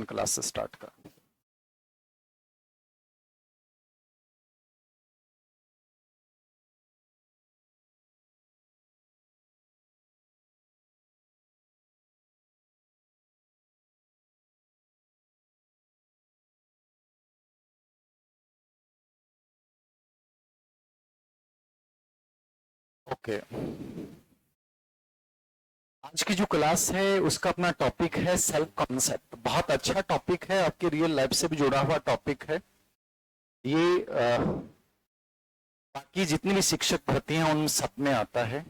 Class start कर। Okay, आज की जो क्लास है उसका अपना टॉपिक है सेल्फ कॉन्सेप्ट। बहुत अच्छा टॉपिक है, आपकी रियल लाइफ से भी जुड़ा हुआ टॉपिक है ये। बाकी जितनी भी शिक्षक भर्ती हैं उन सब में आता है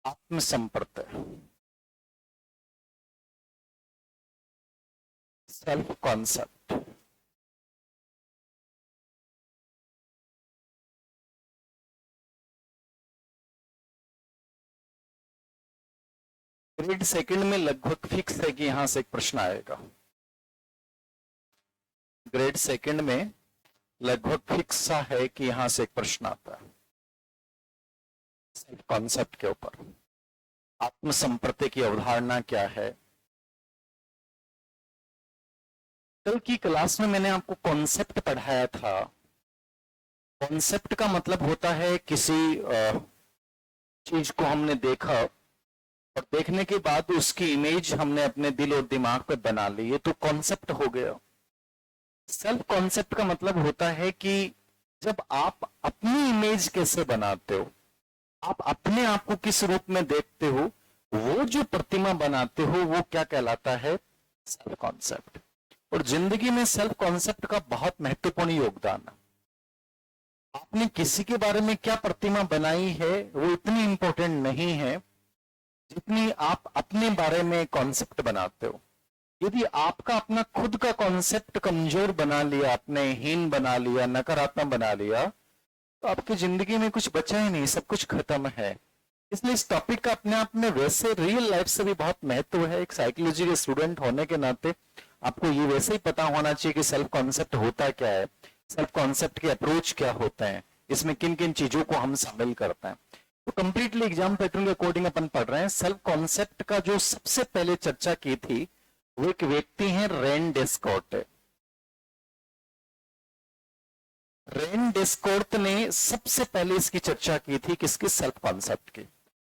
आत्मसंपर्क, सेल्फ कॉन्सेप्ट। ग्रेड सेकंड में लगभग फिक्स है कि यहां से एक प्रश्न आएगा। ग्रेड सेकंड में लगभग फिक्स सा है कि यहां से एक प्रश्न आता है सेल्फ कॉन्सेप्ट के ऊपर। आत्मसंपर्क की अवधारणा क्या है। कल की क्लास में मैंने आपको कॉन्सेप्ट पढ़ाया था। कॉन्सेप्ट का मतलब होता है किसी चीज को हमने देखा और देखने के बाद उसकी इमेज हमने अपने दिल और दिमाग पे बना ली, ये तो कॉन्सेप्ट हो गया। सेल्फ कॉन्सेप्ट का मतलब होता है कि जब आप अपनी इमेज कैसे बनाते हो, आप अपने आप को किस रूप में देखते हो, वो जो प्रतिमा बनाते हो वो क्या कहलाता है, सेल्फ कॉन्सेप्ट। और जिंदगी में सेल्फ कॉन्सेप्ट का बहुत महत्वपूर्ण योगदान है। आपने किसी के बारे में क्या प्रतिमा बनाई है वो इतनी इंपॉर्टेंट नहीं है जितनी आप अपने बारे में कॉन्सेप्ट बनाते हो। यदि आपका अपना खुद का कॉन्सेप्ट कमजोर बना लिया, आपने हीन बना लिया, नकारात्मक बना लिया, तो आपकी जिंदगी में कुछ बचा ही नहीं, सब कुछ खत्म है। इसलिए इस टॉपिक का अपने आप में वैसे रियल लाइफ से भी बहुत महत्व है। एक साइकोलॉजी के स्टूडेंट होने के नाते आपको ये वैसे ही पता होना चाहिए कि सेल्फ कॉन्सेप्ट होता क्या है, सेल्फ कॉन्सेप्ट के अप्रोच क्या होते हैं, इसमें किन किन चीजों को हम शामिल करते हैं। तो कंप्लीटली एग्जाम पैटर्न के अकॉर्डिंग अपन पढ़ रहे हैं। सेल्फ कॉन्सेप्ट का जो सबसे पहले चर्चा की थी वो एक व्यक्ति हैं रेन डेस्कॉर्ट। रेन डेस्कॉर्ट ने सबसे पहले इसकी चर्चा की थी, किसकी, सेल्फ कॉन्सेप्ट की।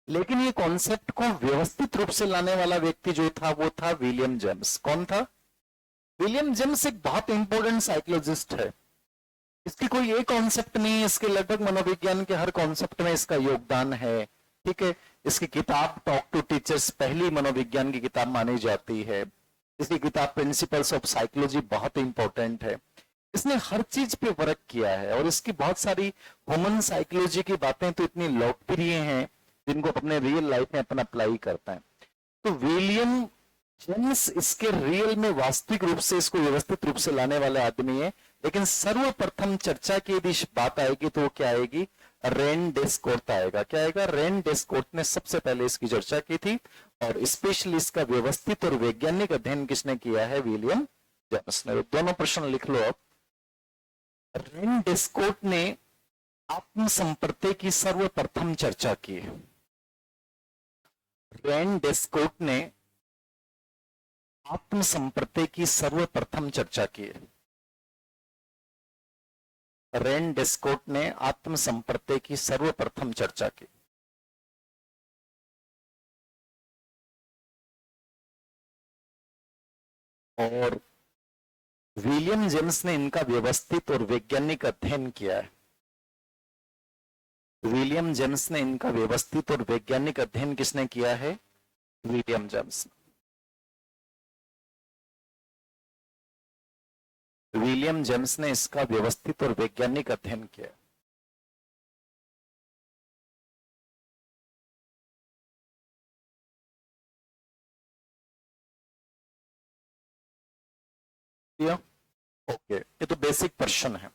लेकिन ये कॉन्सेप्ट को व्यवस्थित रूप से लाने वाला व्यक्ति जो था वो था विलियम जेम्स। कौन था? विलियम जेम्स एक बहुत इंपॉर्टेंट साइकोलॉजिस्ट है। इसकी कोई एक कॉन्सेप्ट नहीं है, इसके लगभग मनोविज्ञान के हर कॉन्सेप्ट में इसका योगदान है। ठीक है, इसकी किताब टॉक टू टीचर्स पहली मनोविज्ञान की किताब मानी जाती है। इसकी किताब प्रिंसिपल्स ऑफ साइकोलॉजी बहुत इंपॉर्टेंट है। इसने हर चीज पे वर्क किया है और इसकी बहुत सारी ह्यूमन साइकोलॉजी की बातें तो इतनी लोकप्रिय हैं जिनको अपने रियल लाइफ में अपन अप्लाई करते हैं। तो विलियम जेम्स इसके रियल में वास्तविक रूप से इसको व्यवस्थित रूप से लाने वाले आदमी है। लेकिन सर्वप्रथम चर्चा की यदि बात आएगी तो वो क्या आएगी, रेन डेस्कॉर्ट आएगा। क्या आएगा? रेन डेस्कॉर्ट ने सबसे पहले इसकी चर्चा की थी और स्पेशली इसका व्यवस्थित और वैज्ञानिक अध्ययन किसने किया है, विलियम जेम्स ने। दोनों प्रश्न लिख लो आप। रेन डेस्कॉर्ट ने आत्मसंपर्क की सर्वप्रथम चर्चा की है। रेन डेस्कॉर्ट ने आत्मसंपर्क की सर्वप्रथम चर्चा की है। रेन डेस्कॉर्ट ने आत्मसंपर्क की सर्वप्रथम चर्चा की। और विलियम जेम्स ने इनका व्यवस्थित और वैज्ञानिक अध्ययन किया है। विलियम जेम्स ने इनका व्यवस्थित और वैज्ञानिक अध्ययन किसने किया है, विलियम जेम्स। विलियम जेम्स ने इसका व्यवस्थित और वैज्ञानिक अध्ययन किया। ओके, ये तो बेसिक प्रश्न है।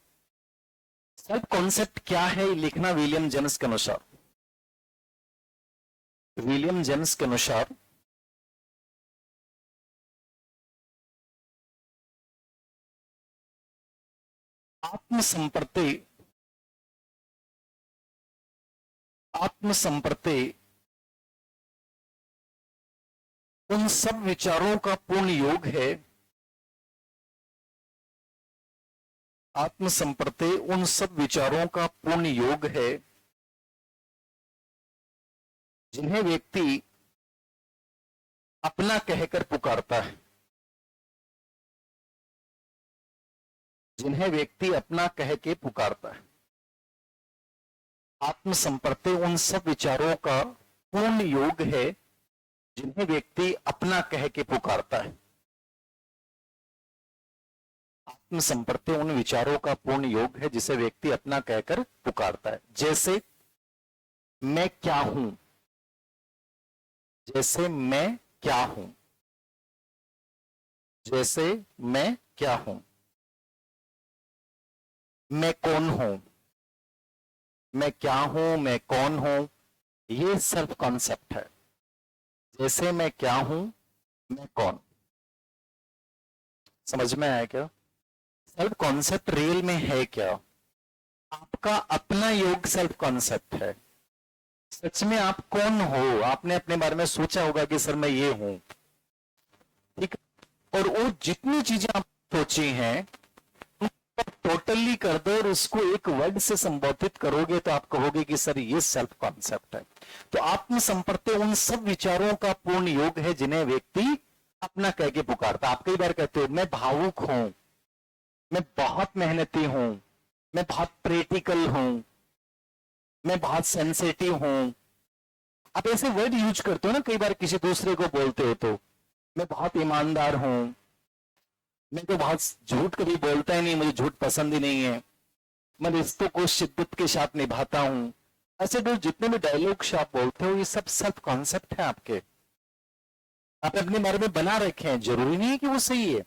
सेल्फ कॉन्सेप्ट क्या है लिखना विलियम जेम्स के अनुसार। विलियम जेम्स के अनुसार आत्मसंपर्क आत्मसंपर्क उन सब विचारों का पूर्ण योग है। आत्मसंप्रत्यय उन सब विचारों का पूर्ण योग है जिन्हें व्यक्ति अपना कहकर पुकारता है। जिन्हें व्यक्ति अपना कह के पुकारता है। आत्मसंप्रत्यय उन सब विचारों का पूर्ण योग है जिन्हें व्यक्ति अपना कह के पुकारता है। आत्मसंप्रत्यय उन विचारों का पूर्ण योग है जिसे व्यक्ति अपना कहकर पुकारता है। जैसे मैं क्या हूं। जैसे मैं क्या हूं। जैसे मैं क्या हूं। मैं कौन हूं। मैं क्या हूं, मैं कौन हूं, ये सेल्फ कॉन्सेप्ट है। जैसे मैं क्या हूं, मैं कौन। समझ में आया क्या? सेल्फ कॉन्सेप्ट रियल में है क्या? आपका अपना योग सेल्फ कॉन्सेप्ट है। सच में आप कौन हो? आपने अपने बारे में सोचा होगा कि सर मैं ये हूं, ठीक। और वो जितनी चीजें आप सोची हैं टोटली कर दो और उसको एक वर्ड से संबोधित करोगे तो आप कहोगे कि सर ये सेल्फ कॉन्सेप्ट है। तो आत्मसंप्रत्यय उन सब विचारों का पूर्ण योग है जिन्हें व्यक्ति अपना कह के पुकारता। आप कई बार कहते हो मैं भावुक हूं, मैं बहुत मेहनती हूं, मैं बहुत प्रैक्टिकल हूं, मैं बहुत सेंसिटिव हूं। आप ऐसे वर्ड यूज करते हो ना, कई बार किसी दूसरे को बोलते हो तो मैं बहुत ईमानदार हूं, मैं तो बहुत झूठ कभी बोलता ही नहीं, मुझे झूठ पसंद ही नहीं है, मैं रिश्तों को शिद्दत के साथ निभाता हूं। ऐसे जो जितने भी डायलॉग्स आप बोलते हो ये सब सेल्फ कॉन्सेप्ट है आपके। आप अपने बारे में बना रखे हैं, जरूरी नहीं है कि वो सही है।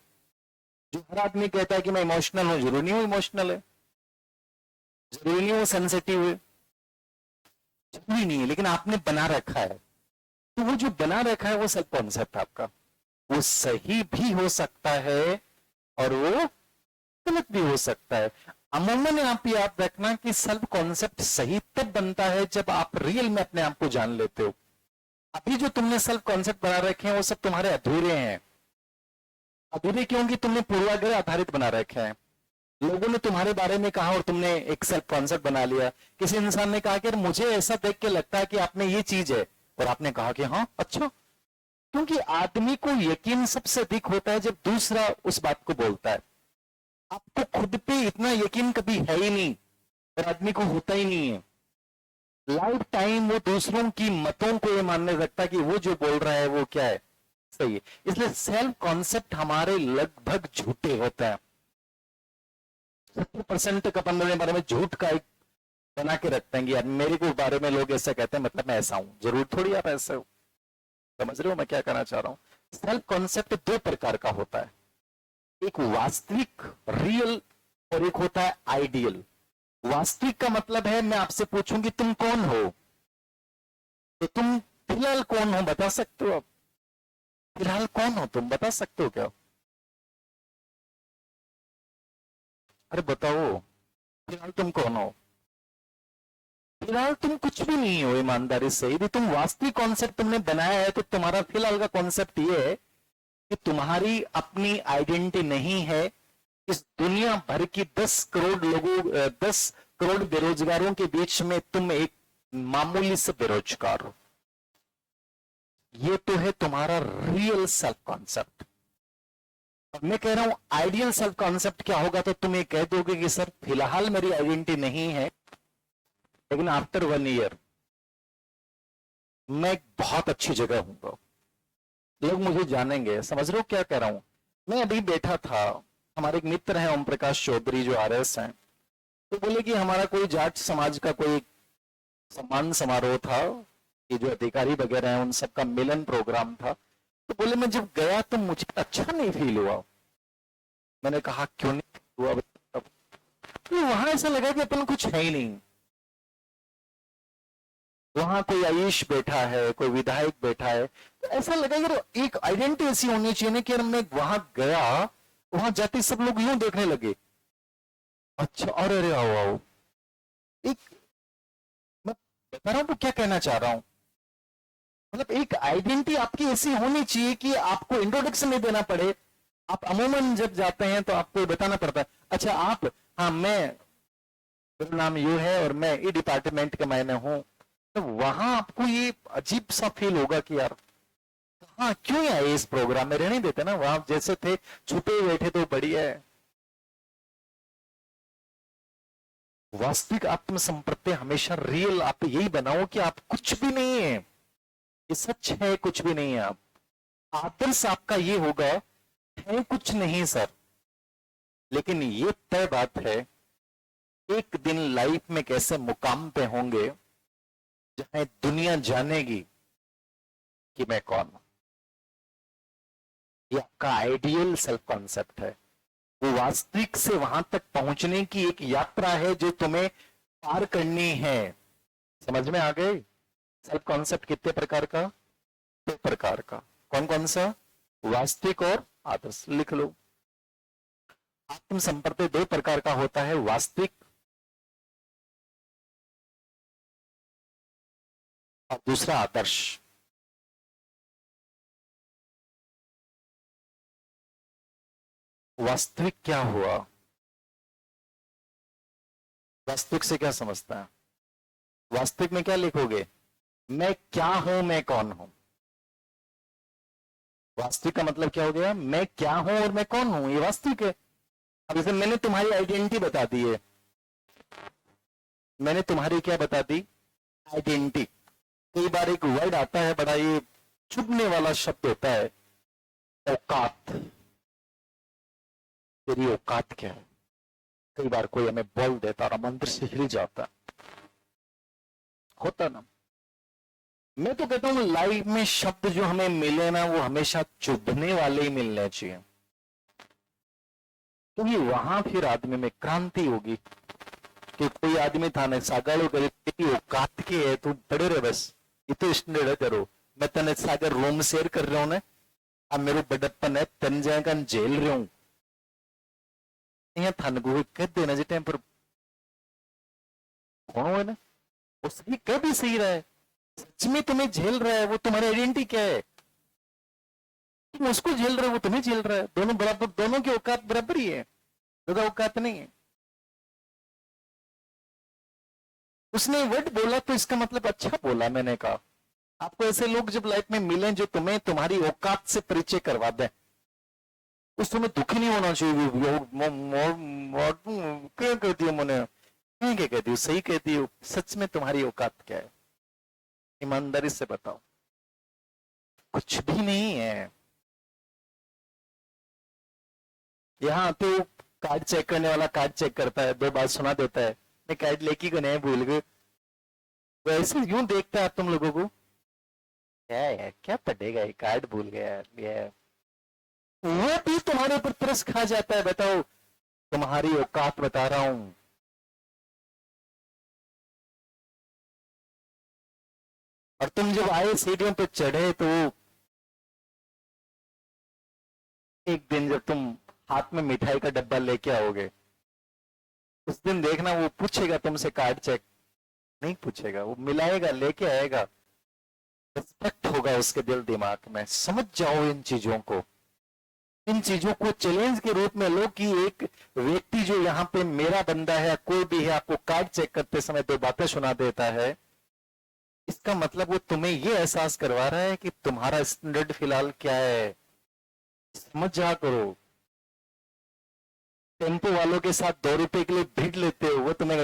जो हर आदमी कहता है कि मैं इमोशनल हूं, जरूरी नहीं वो इमोशनल है, जरूरी नहीं वो सेंसिटिव है, जरूरी नहीं है, लेकिन आपने बना रखा है। तो वो जो बना रखा है वो सेल्फ कॉन्सेप्ट आपका, वो सही भी हो सकता है और वो गलत भी हो सकता है। अमूमन आप याद रखना कि सेल्फ कॉन्सेप्ट सही तब बनता है जब आप रियल में अपने आप को जान लेते हो। अभी जो तुमने सेल्फ कॉन्सेप्ट बना रखे हैं वो सब तुम्हारे अधूरे हैं। अधूरे क्योंकि तुमने पूर्वाग्रह आधारित बना रखे हैं। लोगों ने तुम्हारे बारे में कहा और तुमने एक सेल्फ कॉन्सेप्ट बना लिया। किसी इंसान ने कहा कि मुझे ऐसा देख के लगता है कि आप में ये चीज है, और आपने कहा कि हाँ अच्छा। क्योंकि आदमी को यकीन सबसे अधिक होता है जब दूसरा उस बात को बोलता है। आपको खुद पे इतना यकीन कभी है ही नहीं और आदमी को होता ही नहीं है। लाइफ टाइम वो दूसरों की मतों को ये मानने लगता है कि वो जो बोल रहा है वो क्या है, सही है। इसलिए सेल्फ कॉन्सेप्ट हमारे लगभग झूठे होते हैं। 70% तक अपन अपने बारे में झूठ का एक बना के रखते हैं कि यार मेरे को बारे में लोग ऐसा कहते हैं मतलब मैं ऐसा हूं, जरूर थोड़ी आप ऐसे हो। समझ रहे हो मैं क्या कहना चाह रहा हूं? सेल्फ कॉन्सेप्ट दो प्रकार का होता है, एक वास्तविक रियल और एक होता है आइडियल। वास्तविक का मतलब है मैं आपसे पूछूं कि तुम कौन हो, तो तुम फिलहाल कौन हो बता सकते हो? आप फिलहाल कौन हो तुम बता सकते हो क्या? अरे बताओ फिलहाल तुम कौन हो? फिलहाल तुम कुछ भी नहीं हो ईमानदारी से। यदि तुम वास्तविक कॉन्सेप्ट तुमने बनाया है तो तुम्हारा फिलहाल का कॉन्सेप्ट ये है कि तुम्हारी अपनी आइडेंटिटी नहीं है। इस दुनिया भर की 10 करोड़ लोगों 10 करोड़ बेरोजगारों के बीच में तुम एक मामूली से बेरोजगार हो। ये तो है तुम्हारा रियल सेल्फ कॉन्सेप्ट। और मैं कह रहा हूं आइडियल सेल्फ कॉन्सेप्ट क्या होगा, तो तुम ये कह दोगे कि सर फिलहाल मेरी आइडेंटिटी नहीं है, लेकिन आफ्टर 1 ईयर मैं एक बहुत अच्छी जगह हूंगा, लोग मुझे जानेंगे। समझ रहे हो क्या कह रहा हूं? मैं अभी बैठा था, हमारे एक मित्र हैं ओम प्रकाश चौधरी जो आरएस हैं, तो बोले कि हमारा कोई जाट समाज का कोई सम्मान समारोह था, ये जो अधिकारी वगैरह हैं उन सबका मिलन प्रोग्राम था। तो बोले मैं जब गया तो मुझे अच्छा नहीं फील हुआ। मैंने कहा क्यों नहीं हुआ? तो वहां ऐसा लगा कि अपन कुछ है ही नहीं। वहां कोई आयुष बैठा है, कोई विधायक बैठा है, तो ऐसा लगा यार एक आइडेंटिटी ऐसी होनी चाहिए ना कि यार मैं वहां गया, वहां जाते सब लोग यूं देखने लगे, अच्छा अरे अरे आओ आओ। एक मैं बता रहा हूं तो क्या कहना चाह रहा हूं, मतलब एक आइडेंटिटी आपकी ऐसी होनी चाहिए कि आपको इंट्रोडक्शन नहीं देना पड़े। आप अमूमन जब जाते हैं तो आपको ये बताना पड़ता है, अच्छा आप, हाँ मैं, मेरा नाम यू है और मैं ई डिपार्टमेंट के मैंने हूं। तो वहां आपको ये अजीब सा फील होगा कि यार हाँ क्यों आए इस प्रोग्राम में, रहने देते ना, वहां जैसे थे छुपे बैठे तो बढ़िया है। वास्तविक आत्म संपर्क हमेशा रियल, आप यही बनाओ कि आप कुछ भी नहीं है, ये सच है, कुछ भी नहीं है आप। आदर्श आपका ये होगा, है कुछ नहीं सर, लेकिन ये तय बात है एक दिन लाइफ में कैसे मुकाम पे होंगे जहां दुनिया जानेगी कि मैं कौन हूं। ये आपका आइडियल सेल्फ कॉन्सेप्ट है। वो वास्तविक से वहां तक पहुंचने की एक यात्रा है जो तुम्हें पार करनी है। समझ में आ गए? सेल्फ कॉन्सेप्ट कितने प्रकार का? दो प्रकार का। कौन कौन सा? वास्तविक और आदर्श। लिख लो। आत्म संपर्क दो प्रकार का होता है, वास्तविक और दूसरा आदर्श। वास्तविक क्या हुआ? वास्तविक से क्या समझता है? वास्तविक में क्या लिखोगे? मैं क्या हूं, मैं कौन हूं। वास्तविक का मतलब क्या हो गया? मैं क्या हूं और मैं कौन हूं, ये वास्तविक है। अब जैसे मैंने तुम्हारी आइडेंटिटी बता दी है, मैंने तुम्हारी क्या बता दी? आइडेंटिटी। कई बार एक वर्ड आता है, बड़ा ये चुभने वाला शब्द होता है, औकात। तेरी औकात क्या है? कई बार कोई हमें बोल देता और हम अंदर से हिल जाता, होता ना। मैं तो कहता हूं लाइफ में शब्द जो हमें मिले ना, वो हमेशा चुभने वाले ही मिलने चाहिए, क्योंकि वहां फिर आदमी में क्रांति होगी। कि कोई आदमी था ने सागाड़ो करे, तेरी औकात के है, तू पड़े रहे बस, ये तो स्टैंडर्ड है तेरो। मैं तने सागर रूम शेयर कर रहा हूं ने, अब मेरे बड़प्पन है, तन जाएगा जेल रहा हूं। यहाँ थन को कह देना जिस टाइम पर कौन है ना, वो सही कह भी सही रहा है। सच में तुम्हें झेल रहा है, वो तुम्हारी आइडेंटिटी क्या है? तुम उसको झेल रहे हो, वो तुम्हें झेल रहा है, दोनों बराबर, दोनों की औकात बराबर ही है, ज्यादा औकात नहीं है। उसने वर्ड बोला तो इसका मतलब अच्छा बोला, मैंने कहा। आपको ऐसे लोग जब लाइफ में मिले जो तुम्हें तुम्हारी औकात से परिचय करवा दें, उस समय दुखी नहीं होना चाहिए। क्या कहती हो मैंने, क्या कहती हो, सही कहती हो, सच में तुम्हारी औकात क्या है? ईमानदारी से बताओ। कुछ भी नहीं है। यहाँ तो कार्ड चेक करने वाला कार्ड चेक करता है, दो बार सुना देता है, मैं कार्ड लेके को नहीं भूल गए। वैसे यूं देखता है तुम लोगों को, क्या है, क्या पढ़ेगा, ये कार्ड भूल गया ये। वो भी तुम्हारे ऊपर तरस खा जाता है, बताओ तुम्हारी औकात बता रहा हूं। और तुम जब आए सीढ़ियों पे चढ़े तो एक दिन जब तुम हाथ में मिठाई का डब्बा लेके आओगे, उस दिन देखना वो पूछेगा तुमसे कार्ड चेक नहीं पूछेगा, वो मिलाएगा, लेके आएगा। रिस्पेक्ट होगा उसके दिल दिमाग में। समझ जाओ इन चीजों को, इन चीजों को चैलेंज के रूप में लो कि एक व्यक्ति जो यहाँ पे मेरा बंदा है, कोई भी है, आपको कार्ड चेक करते समय दो बातें सुना देता है, इसका मतलब वो तुम्हें ये एहसास करवा रहा है कि तुम्हारा स्टैंडर्ड फिलहाल क्या है। समझ जा करो। टेम्पो वालों के साथ 2 रुपए के लिए भीड़ लेते हो, वो तुम्हें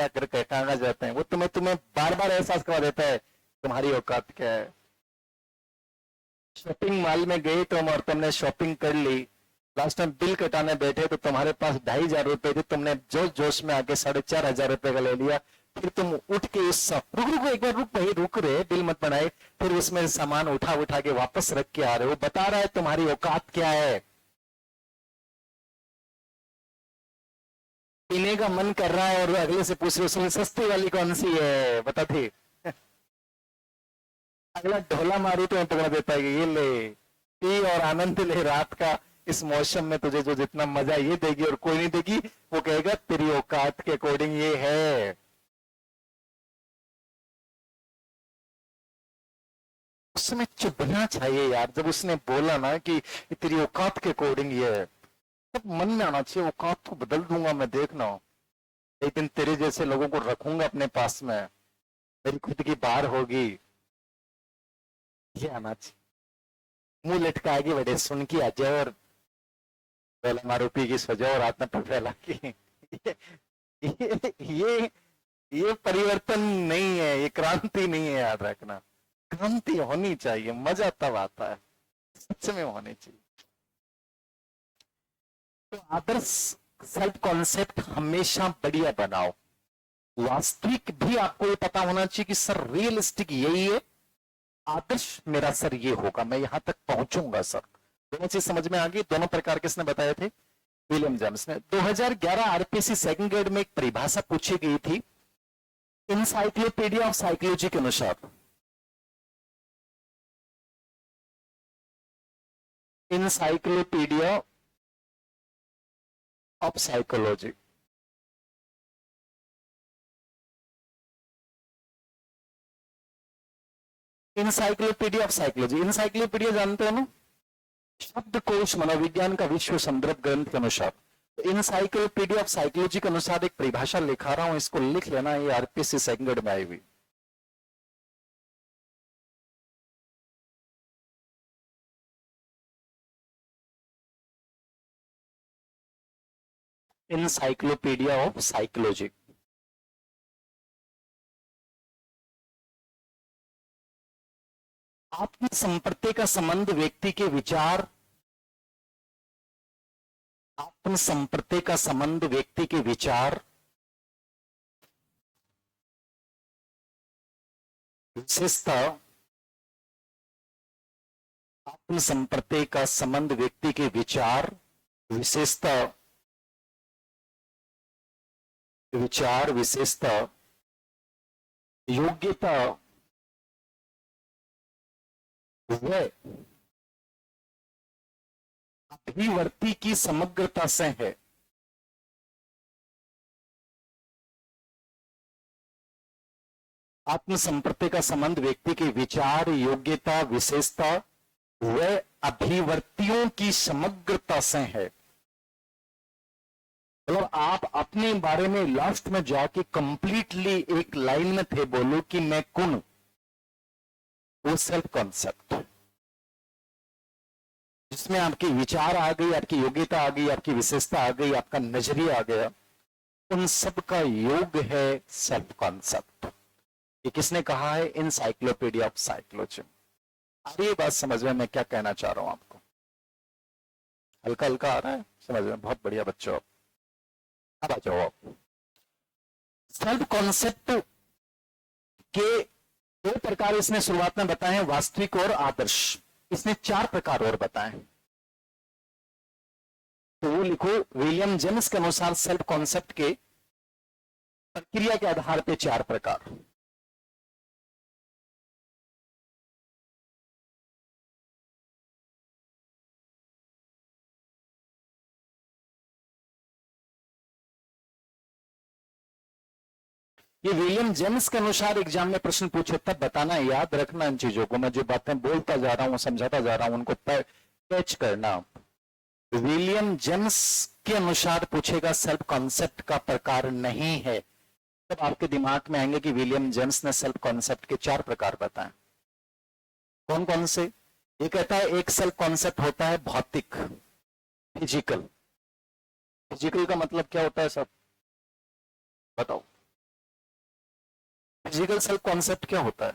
करके कहाँ जाते हैं, वो तुम्हें तुम्हें बार बार एहसास करवा देता है तुम्हारी औकात क्या है। शॉपिंग मॉल में गए तुम और तुमने शॉपिंग कर ली, लास्ट टाइम बिल कटाने बैठे तो तुम्हारे पास 2,500 थे, तुमने जोश जोश में आके 4,500 का ले लिया। फिर तुम उठ के उस रुक रुक एक बार रुक भाई, रुक रहे, बिल मत बनाए। फिर उसमें सामान उठा उठा के वापस रख के आ रहे हो, बता रहा है तुम्हारी औकात क्या है। पीने का मन कर रहा है और अगले से पूछ रहे हो सस्ती वाली कौन सी है, बता थी। अगला ढोला मारू तो पकड़ा देता है कि ये ले, पी और आनंद ले रात का, इस मौसम में तुझे जो जितना मजा ये देगी और कोई नहीं देगी, वो कहेगा तेरी औकात के अकॉर्डिंग ये है। उस समय चुभना चाहिए यार, जब उसने बोला ना कि तेरी औकात के अकॉर्डिंग ये है, तब मन में आना चाहिए औकात को बदल दूंगा मैं, देखना एक दिन तेरे जैसे लोगों को रखूंगा अपने पास में, मेरी खुद की बार होगी, ये आना चाहिए। मुंह लटकाएगी बड़े सुन की आ जाए और पहले मारूपी की सजाओ और हाथ में फैला के ये ये परिवर्तन नहीं है, ये क्रांति नहीं है, याद रखना। क्रांति होनी चाहिए, मजा तब आता है, सच में होनी चाहिए। तो आदर्श सेल्फ कॉन्सेप्ट हमेशा बढ़िया बनाओ। वास्तविक भी आपको ये पता होना चाहिए कि सर रियलिस्टिक यही है, आदर्श मेरा सर ये होगा, मैं यहां तक पहुंचूंगा सर। दोनों चीज समझ में आ गई। दोनों प्रकार किसने बताए थे? विलियम जेम्स ने। 2011 आरपीएससी सेकंड ग्रेड में एक परिभाषा पूछी गई थी इंसाइक्लोपीडिया ऑफ साइकोलॉजी के अनुसार। Encyclopedia of psychology, encyclopedia of psychology. Encyclopedia जानते हो ना, शब्दकोश मनोविज्ञान का विश्व संदर्भ ग्रंथ के अनुसार। इंसाइक्लोपीडिया ऑफ साइकोलॉजी के अनुसार एक परिभाषा लिखा रहा हूं, इसको लिख लेना, ये आरपीएससी सेकंड ग्रेड में आई हुई। Encyclopedia of psychology. आत्म संपर्क का संबंध व्यक्ति के विचार, आत्म संपर्क का संबंध व्यक्ति के विचार, विशेषता, आत्म संपर्क का संबंध व्यक्ति के विचार, विशेषता, विचार विशेषता, योग्यता व अभिवर्ती की समग्रता से है। आत्म संपर्क का संबंध व्यक्ति के विचार, योग्यता, विशेषता व अभिवर्तियों की समग्रता से है। मतलब आप अपने बारे में लास्ट में जाके कंप्लीटली एक लाइन में थे बोलो कि मैं कौन हूं, वो सेल्फ कॉन्सेप्ट जिसमें आपके विचार आ गई, आपकी योग्यता आ गई, आपकी विशेषता आ गई, आपका नजरिया आ गया, उन सब का योग है सेल्फ कॉन्सेप्ट। ये किसने कहा है? Encyclopedia of psychology. अरे ये बात समझ में मैं क्या कहना चाह रहा हूं आपको? हल्का हल्का आ रहा है समझ में? बहुत बढ़िया बच्चों, अब आ जाओ आप। सेल्फ कॉन्सेप्ट के दो प्रकार इसने शुरुआत में बताए हैं, वास्तविक और आदर्श। इसने 4 प्रकार और बताए। तो वो लिखो, विलियम जेम्स के अनुसार सेल्फ कॉन्सेप्ट के प्रक्रिया के आधार पर 4 प्रकार। ये विलियम जेम्स के अनुसार एग्जाम में प्रश्न पूछे तब बताना, याद रखना इन चीजों को। मैं जो बातें बोलता जा रहा हूं, समझाता जा रहा हूं, उनको कैच करना। विलियम जेम्स के अनुसार पूछेगा सेल्फ कॉन्सेप्ट का प्रकार नहीं है, तब आपके दिमाग में आएंगे कि विलियम जेम्स ने सेल्फ कॉन्सेप्ट के 4 प्रकार बताए। कौन कौन से? ये कहता है एक सेल्फ कॉन्सेप्ट होता है भौतिक, फिजिकल। फिजिकल का मतलब क्या होता है सब बताओ? फिजिकल सेल्फ कॉन्सेप्ट क्या होता है,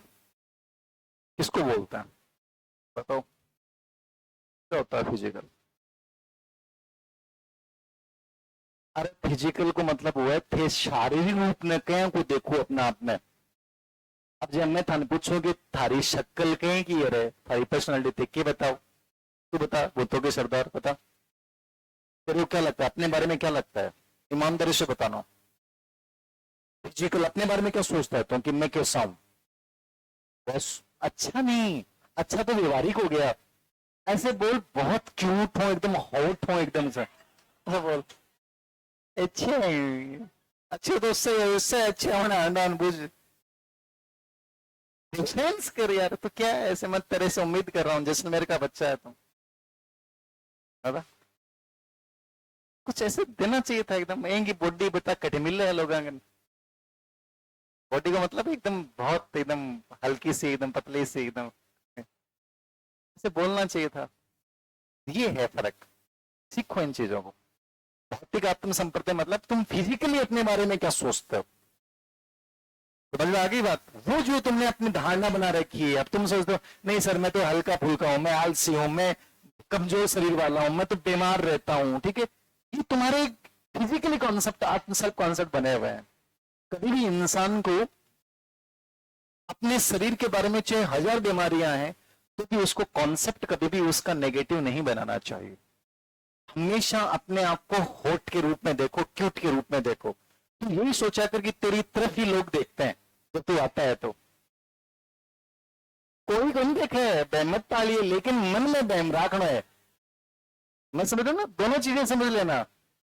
किसको बोलते हैं बताओ? क्या होता है फिजिकल? अरे फिजिकल को मतलब हुआ है थे शारीरिक रूप में कहें को देखो अपने आप में। अब जब मैं थाने पूछूं कि थारी शक्ल कहें कि अरे थारी पर्सनालिटी देख के बताओ, तू बता, भूतों के सरदार बता, तेरे को क्या लगता है अपने बारे में? क्या लगता है ईमानदारी से बताना? फिजिकल अपने बारे में क्या सोचता है तो कि मैं कैसा हूं? बस अच्छा नहीं, अच्छा तो व्यवहारिक हो गया। ऐसे बोल, बहुत क्यूट हो, एकदम हॉट हो, एकदम से बोल अच्छे अच्छे तो उससे उससे अच्छे होना बुझ। डिफेंस कर यार, तो क्या है ऐसे, मैं तेरे से उम्मीद कर रहा हूँ जैसलमेर का बच्चा है तुम, है कुछ ऐसे देना चाहिए था एकदम। एंगी बॉडी बता कटे मिल रहा है लोग, बॉडी का मतलब एकदम बहुत एकदम हल्की सी, एकदम पतली सी, एकदम ऐसे बोलना चाहिए था। ये है फर्क, सीखो इन चीजों को। भौतिक आत्म संपर्क मतलब तुम फिजिकली अपने बारे में क्या सोचते हो, समझ में आ गई बात। वो जो तुमने अपनी धारणा बना रखी है, अब तुम सोचते हो नहीं सर मैं तो हल्का फुल्का हूं, मैं आलसी हूं, मैं कमजोर शरीर वाला हूं, मैं तो बीमार रहता हूं, ठीक है, ये तुम्हारे फिजिकली कॉन्सेप्ट, आत्म सेल्फ कॉन्सेप्ट बने हुए हैं। कभी भी इंसान को अपने शरीर के बारे में चाहे 1000 बीमारियां हैं तो भी उसको कॉन्सेप्ट कभी भी उसका नेगेटिव नहीं बनाना चाहिए। हमेशा अपने आप को हॉट के रूप में देखो, क्यूट के रूप में देखो। तो यही सोचा कर कि तेरी तरफ ही लोग देखते हैं जब तू आता है तो। कोई कौन देखे बहम मत पालिए, लेकिन मन में बहम राखना है। मैं समझ रहा ना, दोनों चीजें समझ लेना।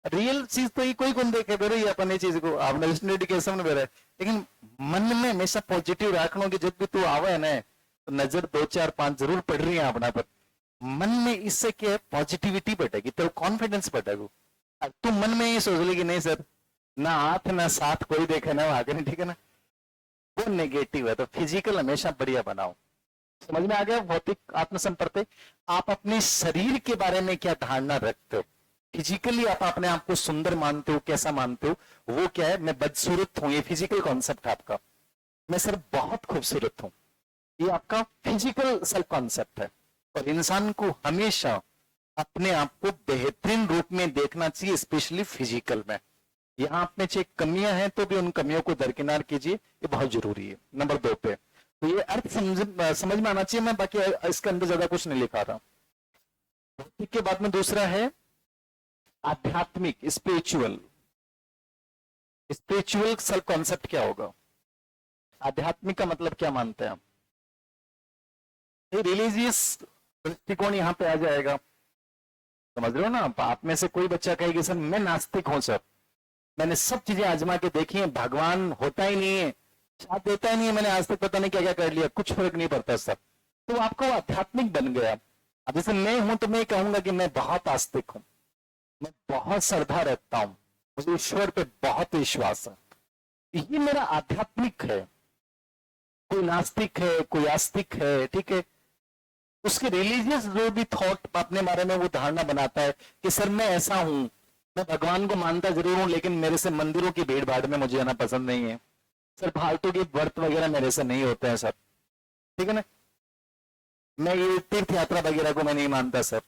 रियल चीज तो ये कोई कौन देखे बेरो, ये अपन चीज को आपने एडुकेशन में बेरा, लेकिन मन में हमेशा पॉजिटिव रखना कि जब भी तू आवे ना तो नजर 2 4 5 जरूर पड़ रही है अपना पर। मन में इससे क्या है, पॉजिटिविटी बढ़ेगी, तेरे कॉन्फिडेंस बढ़ेगा। तू मन में ये सोच ली कि नहीं सर ना हाथ ना साथ कोई देखे ना आगे नहीं, ठीक है ना, वो नेगेटिव है। तो फिजिकल हमेशा बढ़िया बनाओ। समझ में आ गया भौतिक आत्मसंपर्क। आप अपने शरीर के बारे में क्या धारणा रखते हो, फिजिकली आप अपने आप को सुंदर मानते हो, कैसा मानते हो, वो क्या है, मैं बदसूरत हूं, ये फिजिकल कॉन्सेप्ट है आपका। मैं सर बहुत खूबसूरत हूं, ये आपका फिजिकल सेल्फ कॉन्सेप्ट है। और इंसान को हमेशा अपने आप को बेहतरीन रूप में देखना चाहिए, स्पेशली फिजिकल में। यहां आपने चाहे कमियां हैं तो भी उन कमियों को दरकिनार कीजिए, ये बहुत जरूरी है। नंबर 2 पे तो ये अर्थ समझ में आना चाहिए। मैं बाकी इसके अंदर ज्यादा कुछ नहीं लिखा था। भौतिक के बाद में दूसरा है आध्यात्मिक, स्पिरिचुअल। स्पिरिचुअल सेल्फ कॉन्सेप्ट क्या होगा, आध्यात्मिक का मतलब क्या मानते हैं आप। रिलीजियस दृष्टिकोण यहां पे आ जाएगा, समझ रहे हो ना। आप में से कोई बच्चा कहेगी सर मैं नास्तिक हूं सर, मैंने सब चीजें आजमा के देखी है, भगवान होता ही नहीं है, साथ देता ही नहीं है, मैंने आज तक पता नहीं क्या क्या कर लिया, कुछ फर्क नहीं पड़ता सर। तो आपको आध्यात्मिक बन गया। अब जैसे मैं हूं तो मैं कहूंगा कि मैं बहुत आस्तिक हूं, मैं बहुत श्रद्धा रखता हूं, मुझे ईश्वर पे बहुत विश्वास है, ये मेरा आध्यात्मिक है। कोई नास्तिक है, कोई आस्तिक है, ठीक है, उसके रिलीजियस जो भी थॉट अपने बारे में वो धारणा बनाता है कि सर मैं ऐसा हूं, मैं भगवान को मानता जरूर हूं लेकिन मेरे से मंदिरों की भीड़ भाड़ में मुझे आना पसंद नहीं है सर, फालतू के व्रत वगैरह मेरे से नहीं होते हैं सर, ठीक है ना, मैं ये तीर्थ यात्रा वगैरह को मैं नहीं मानता सर।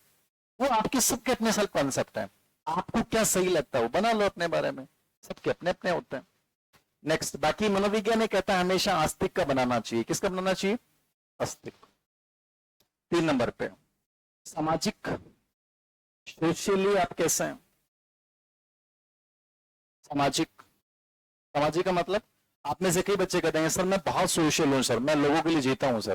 वो आपके सबके अपने सेल्फ कॉन्सेप्ट है, आपको क्या सही लगता है वो बना लो अपने बारे में, सबके अपने अपने होते हैं। नेक्स्ट, बाकी मनोविज्ञान ने कहता है हमेशा आस्तिक का बनाना चाहिए। किसका बनाना चाहिए, आस्तिक। 3 नंबर पे सामाजिक, सोशली आप कैसे हैं, सामाजिक। सामाजिक का मतलब आप में से कई बच्चे कहते हैं सर मैं बहुत सोशल हूं सर, मैं लोगों के लिए जीता हूं सर,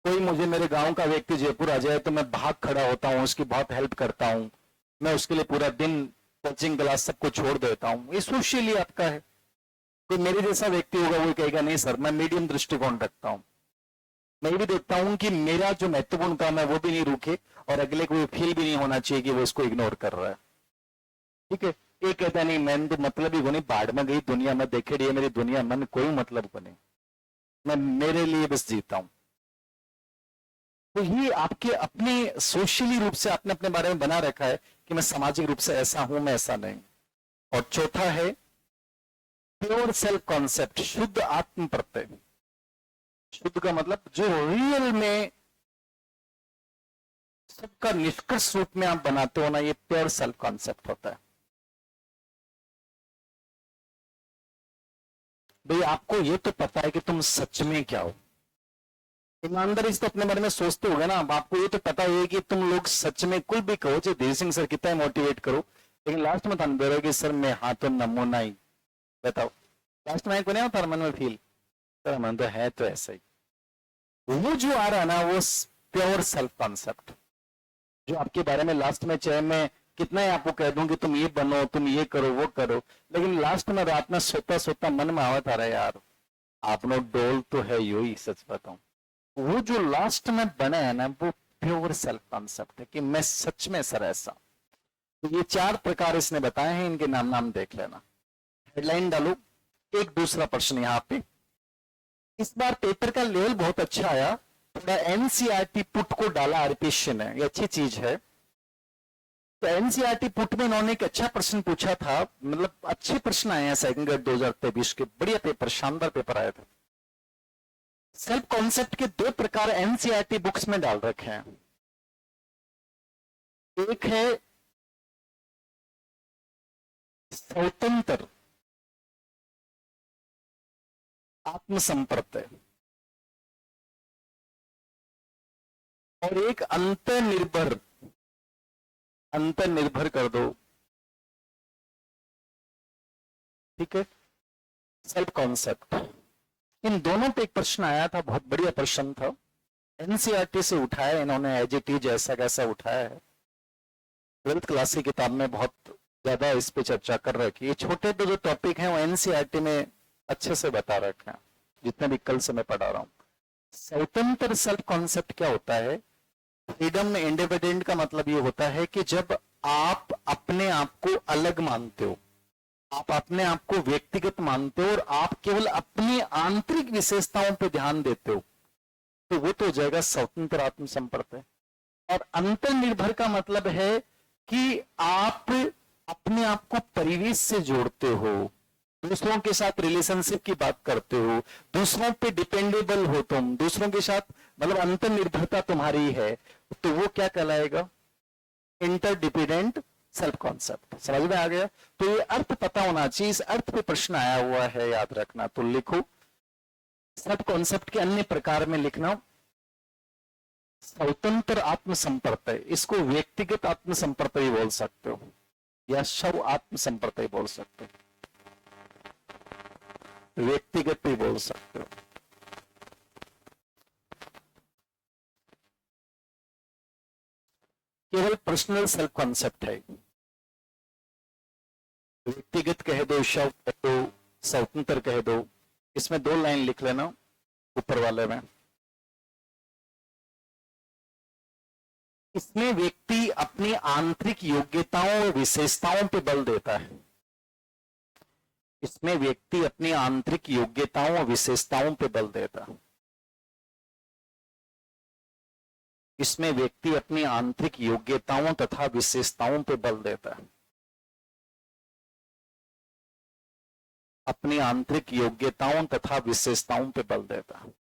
कोई मुझे मेरे गांव का व्यक्ति जयपुर आ जाए तो मैं भाग खड़ा होता हूं, उसकी बहुत हेल्प करता हूं, मैं उसके लिए पूरा दिन कोचिंग क्लास सबको छोड़ देता हूं, ये सोशली आपका है। कोई मेरे जैसा व्यक्ति होगा वो कहेगा नहीं सर मैं मीडियम दृष्टिकोण रखता हूं, मैं भी देखता हूं कि मेरा जो महत्वपूर्ण काम है वो भी नहीं रुके और अगले को फील भी नहीं होना चाहिए कि वो इसको इग्नोर कर रहा है, ठीक है। एक कहता नहीं मैंने तो मतलब ही को नहीं, बाढ़ में गई दुनिया में देखे रही है मेरी दुनिया, मन कोई मतलब को नहीं, मैं मेरे लिए बस जीता हूं। तो ये आपके अपने सोशली रूप से आपने अपने बारे में बना रखा है कि मैं सामाजिक रूप से ऐसा हूं, मैं ऐसा नहीं। और चौथा है प्योर सेल्फ कॉन्सेप्ट, शुद्ध आत्म प्रत्यय। शुद्ध का मतलब जो रियल में सबका निष्कर्ष रूप में आप बनाते हो ना, ये प्योर सेल्फ कॉन्सेप्ट होता है। भाई आपको ये तो पता है कि तुम सच में क्या हो, ईमानदारी से तो अपने बारे में सोचते हो ना, आपको ये तो पता है कि तुम लोग सच में कुल भी कहो, चाहे देव सिंह सर कितना मोटिवेट करो, लेकिन लास्ट में तुम दे कि सर मैं हाँ तो नमूना ही, बताओ लास्ट में को नहीं होता मन में फील, सर मन तो है तो ऐसा ही। वो जो आ रहा है ना वो प्योर सेल्फ कॉन्सेप्ट, जो आपके बारे में लास्ट में चाहे मैं कितना ही आपको कह दूं कि तुम ये बनो, तुम ये करो वो करो, लेकिन लास्ट में रात में सोता सोता मन में आवत आ रहा है यार आपनो डोल तो है यू ही, सच बताऊं वो जो लास्ट में बने है ना, वो प्योर सेल्फ कॉन्सेप्ट है कि मैं सच में सर ऐसा। तो ये 4 प्रकार इसने बताए हैं, इनके नाम नाम देख लेना। हेडलाइन डालो। एक दूसरा प्रश्न यहाँ पे, इस बार पेपर का लेवल बहुत अच्छा आया, थोड़ा एनसीईआरटी पुट को डाला आरपीएससी ने, ये अच्छी चीज है। तो एनसीईआरटी पुट में इन्होंने एक अच्छा प्रश्न पूछा था, मतलब अच्छे प्रश्न आए हैं सेकंड ग्रेड 2023 के, बढ़िया पेपर, शानदार पेपर आए थे। सेल्फ कॉन्सेप्ट के 2 प्रकार एनसीईआरटी बुक्स में डाल रखे हैं। एक है स्वतंत्र आत्मसंपर्क और एक अंतर्निर्भर, अंतर्निर्भर कर दो, ठीक है, सेल्फ कॉन्सेप्ट। इन दोनों पे एक प्रश्न आया था, बहुत बढ़िया प्रश्न था, एनसीईआरटी से उठाया इन्होंने, एज इट इज जैसा कैसा उठाया है। 12th क्लास की किताब में बहुत ज्यादा इस पे चर्चा कर रखी है। छोटे पे जो टॉपिक है वो एनसीईआरटी में अच्छे से बता रखे हैं, जितने भी कल से मैं पढ़ा रहा हूं। स्वतंत्र सेल्फ कॉन्सेप्ट क्या होता है? फ्रीडम इंडिपेंडेंट का मतलब ये होता है कि जब आप अपने आप को अलग मानते हो, आप अपने आप को व्यक्तिगत मानते हो और आप केवल अपनी आंतरिक विशेषताओं पर ध्यान देते हो, तो वो तो हो जाएगा स्वतंत्र आत्मसंपर्क है। और अंतर्निर्भर का मतलब है कि आप अपने आप को परिवेश से जोड़ते हो, दूसरों के साथ रिलेशनशिप की बात करते हो, दूसरों पे डिपेंडेबल हो तुम, दूसरों के साथ मतलब अंतर्निर्भरता तुम्हारी है, तो वो क्या कहलाएगा? Interdependent self concept. समझ में आ गया? तो ये अर्थ पता होना चाहिए, इस अर्थ पे प्रश्न आया हुआ है, याद रखना। तो लिखो, सेल्फ कॉन्सेप्ट के अन्य प्रकार में लिखना, स्वतंत्र आत्मसंपर्क है, इसको व्यक्तिगत आत्मसंपर्क भी बोल सकते हो या शव आत्मसंपर्क भी बोल सकते हो, व्यक्तिगत भी बोल सकते हो। केवल पर्सनल सेल्फ कॉन्सेप्ट है, व्यक्तिगत कह दो, शव कह दो, स्वतंत्र कह दो। इसमें 2 लाइन लिख लेना ऊपर वाले में। इसमें व्यक्ति अपनी आंतरिक योग्यताओं और विशेषताओं पर बल देता है, इसमें व्यक्ति अपनी आंतरिक योग्यताओं और विशेषताओं पर बल देता है, इसमें व्यक्ति अपनी आंतरिक योग्यताओं तथा विशेषताओं पर बल देता है, अपनी आंतरिक योग्यताओं तथा विशेषताओं पर बल देता है।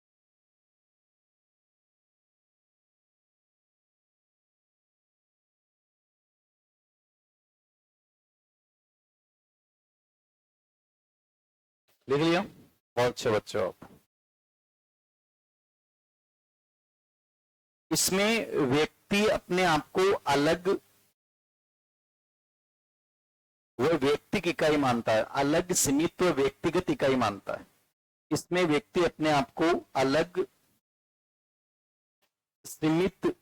लिख लिया? बहुत अच्छे बच्चों आप। इसमें व्यक्ति अपने आप को अलग, वह व्यक्ति की इकाई मानता है, अलग सीमित व व्यक्तिगत इकाई मानता है। इसमें व्यक्ति अपने आप को अलग सीमित,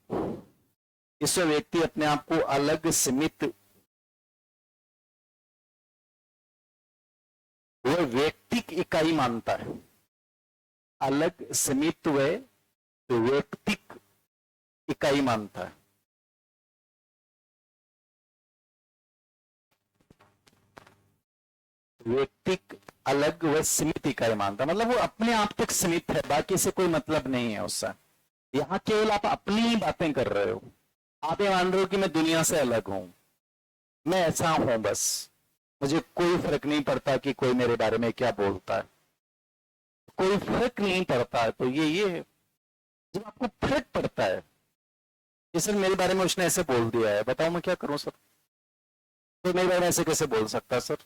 इसमें व्यक्ति अपने आप को अलग सीमित वह व्यक्तिक इकाई मानता है, अलग सीमित व व्यक्तिक इकाई मानता है। व्यक्तिक अलग व सीमित इकाई मानता है, मतलब वो अपने आप तक सीमित है, बाकी से कोई मतलब नहीं है उससे। यहां केवल आप अपनी ही बातें कर रहे हो, आप ये मान रहे हो कि मैं दुनिया से अलग हूं, मैं ऐसा हूं, बस मुझे कोई फर्क नहीं पड़ता कि कोई मेरे बारे में क्या बोलता है, कोई फर्क नहीं पड़ता है। तो ये है, जब आपको फर्क पड़ता है कि सर मेरे बारे में उसने ऐसे बोल दिया है, बताओ मैं क्या करूं सर, तो मेरे बारे में ऐसे कैसे बोल सकता है सर?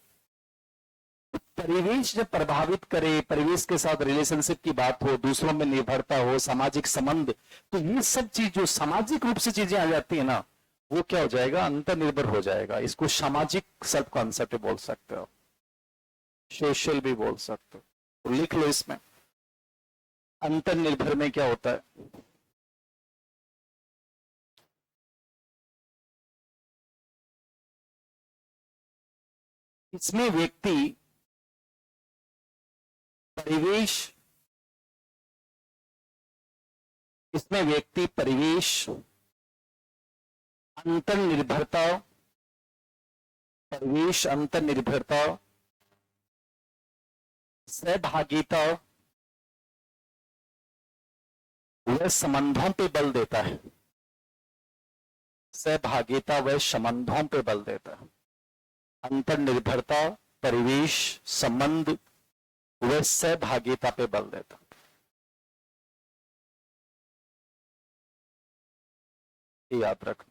परिवेश जब प्रभावित करे, परिवेश के साथ रिलेशनशिप की बात हो, दूसरों में निर्भरता हो, सामाजिक संबंध, तो ये सब चीज जो सामाजिक रूप से चीजें आ जाती है ना, वो क्या हो जाएगा? अंतर्निर्भर हो जाएगा। इसको सामाजिक सेल्फ कॉन्सेप्ट बोल सकते हो, सोशल भी बोल सकते हो। तो लिख लो इसमें, अंतर्निर्भर में क्या होता है? इसमें व्यक्ति परिवेश इसमें व्यक्ति, परिवेश, अंतर्निर्भरता, परिवेश, अंतर्निर्भरता, सहभागिता वह संबंधों पे बल देता है। सहभागिता वह संबंधों पे बल देता है। अंतर्निर्भरता, परिवेश, संबंध वह सहभागिता पे बल देता। याद रख,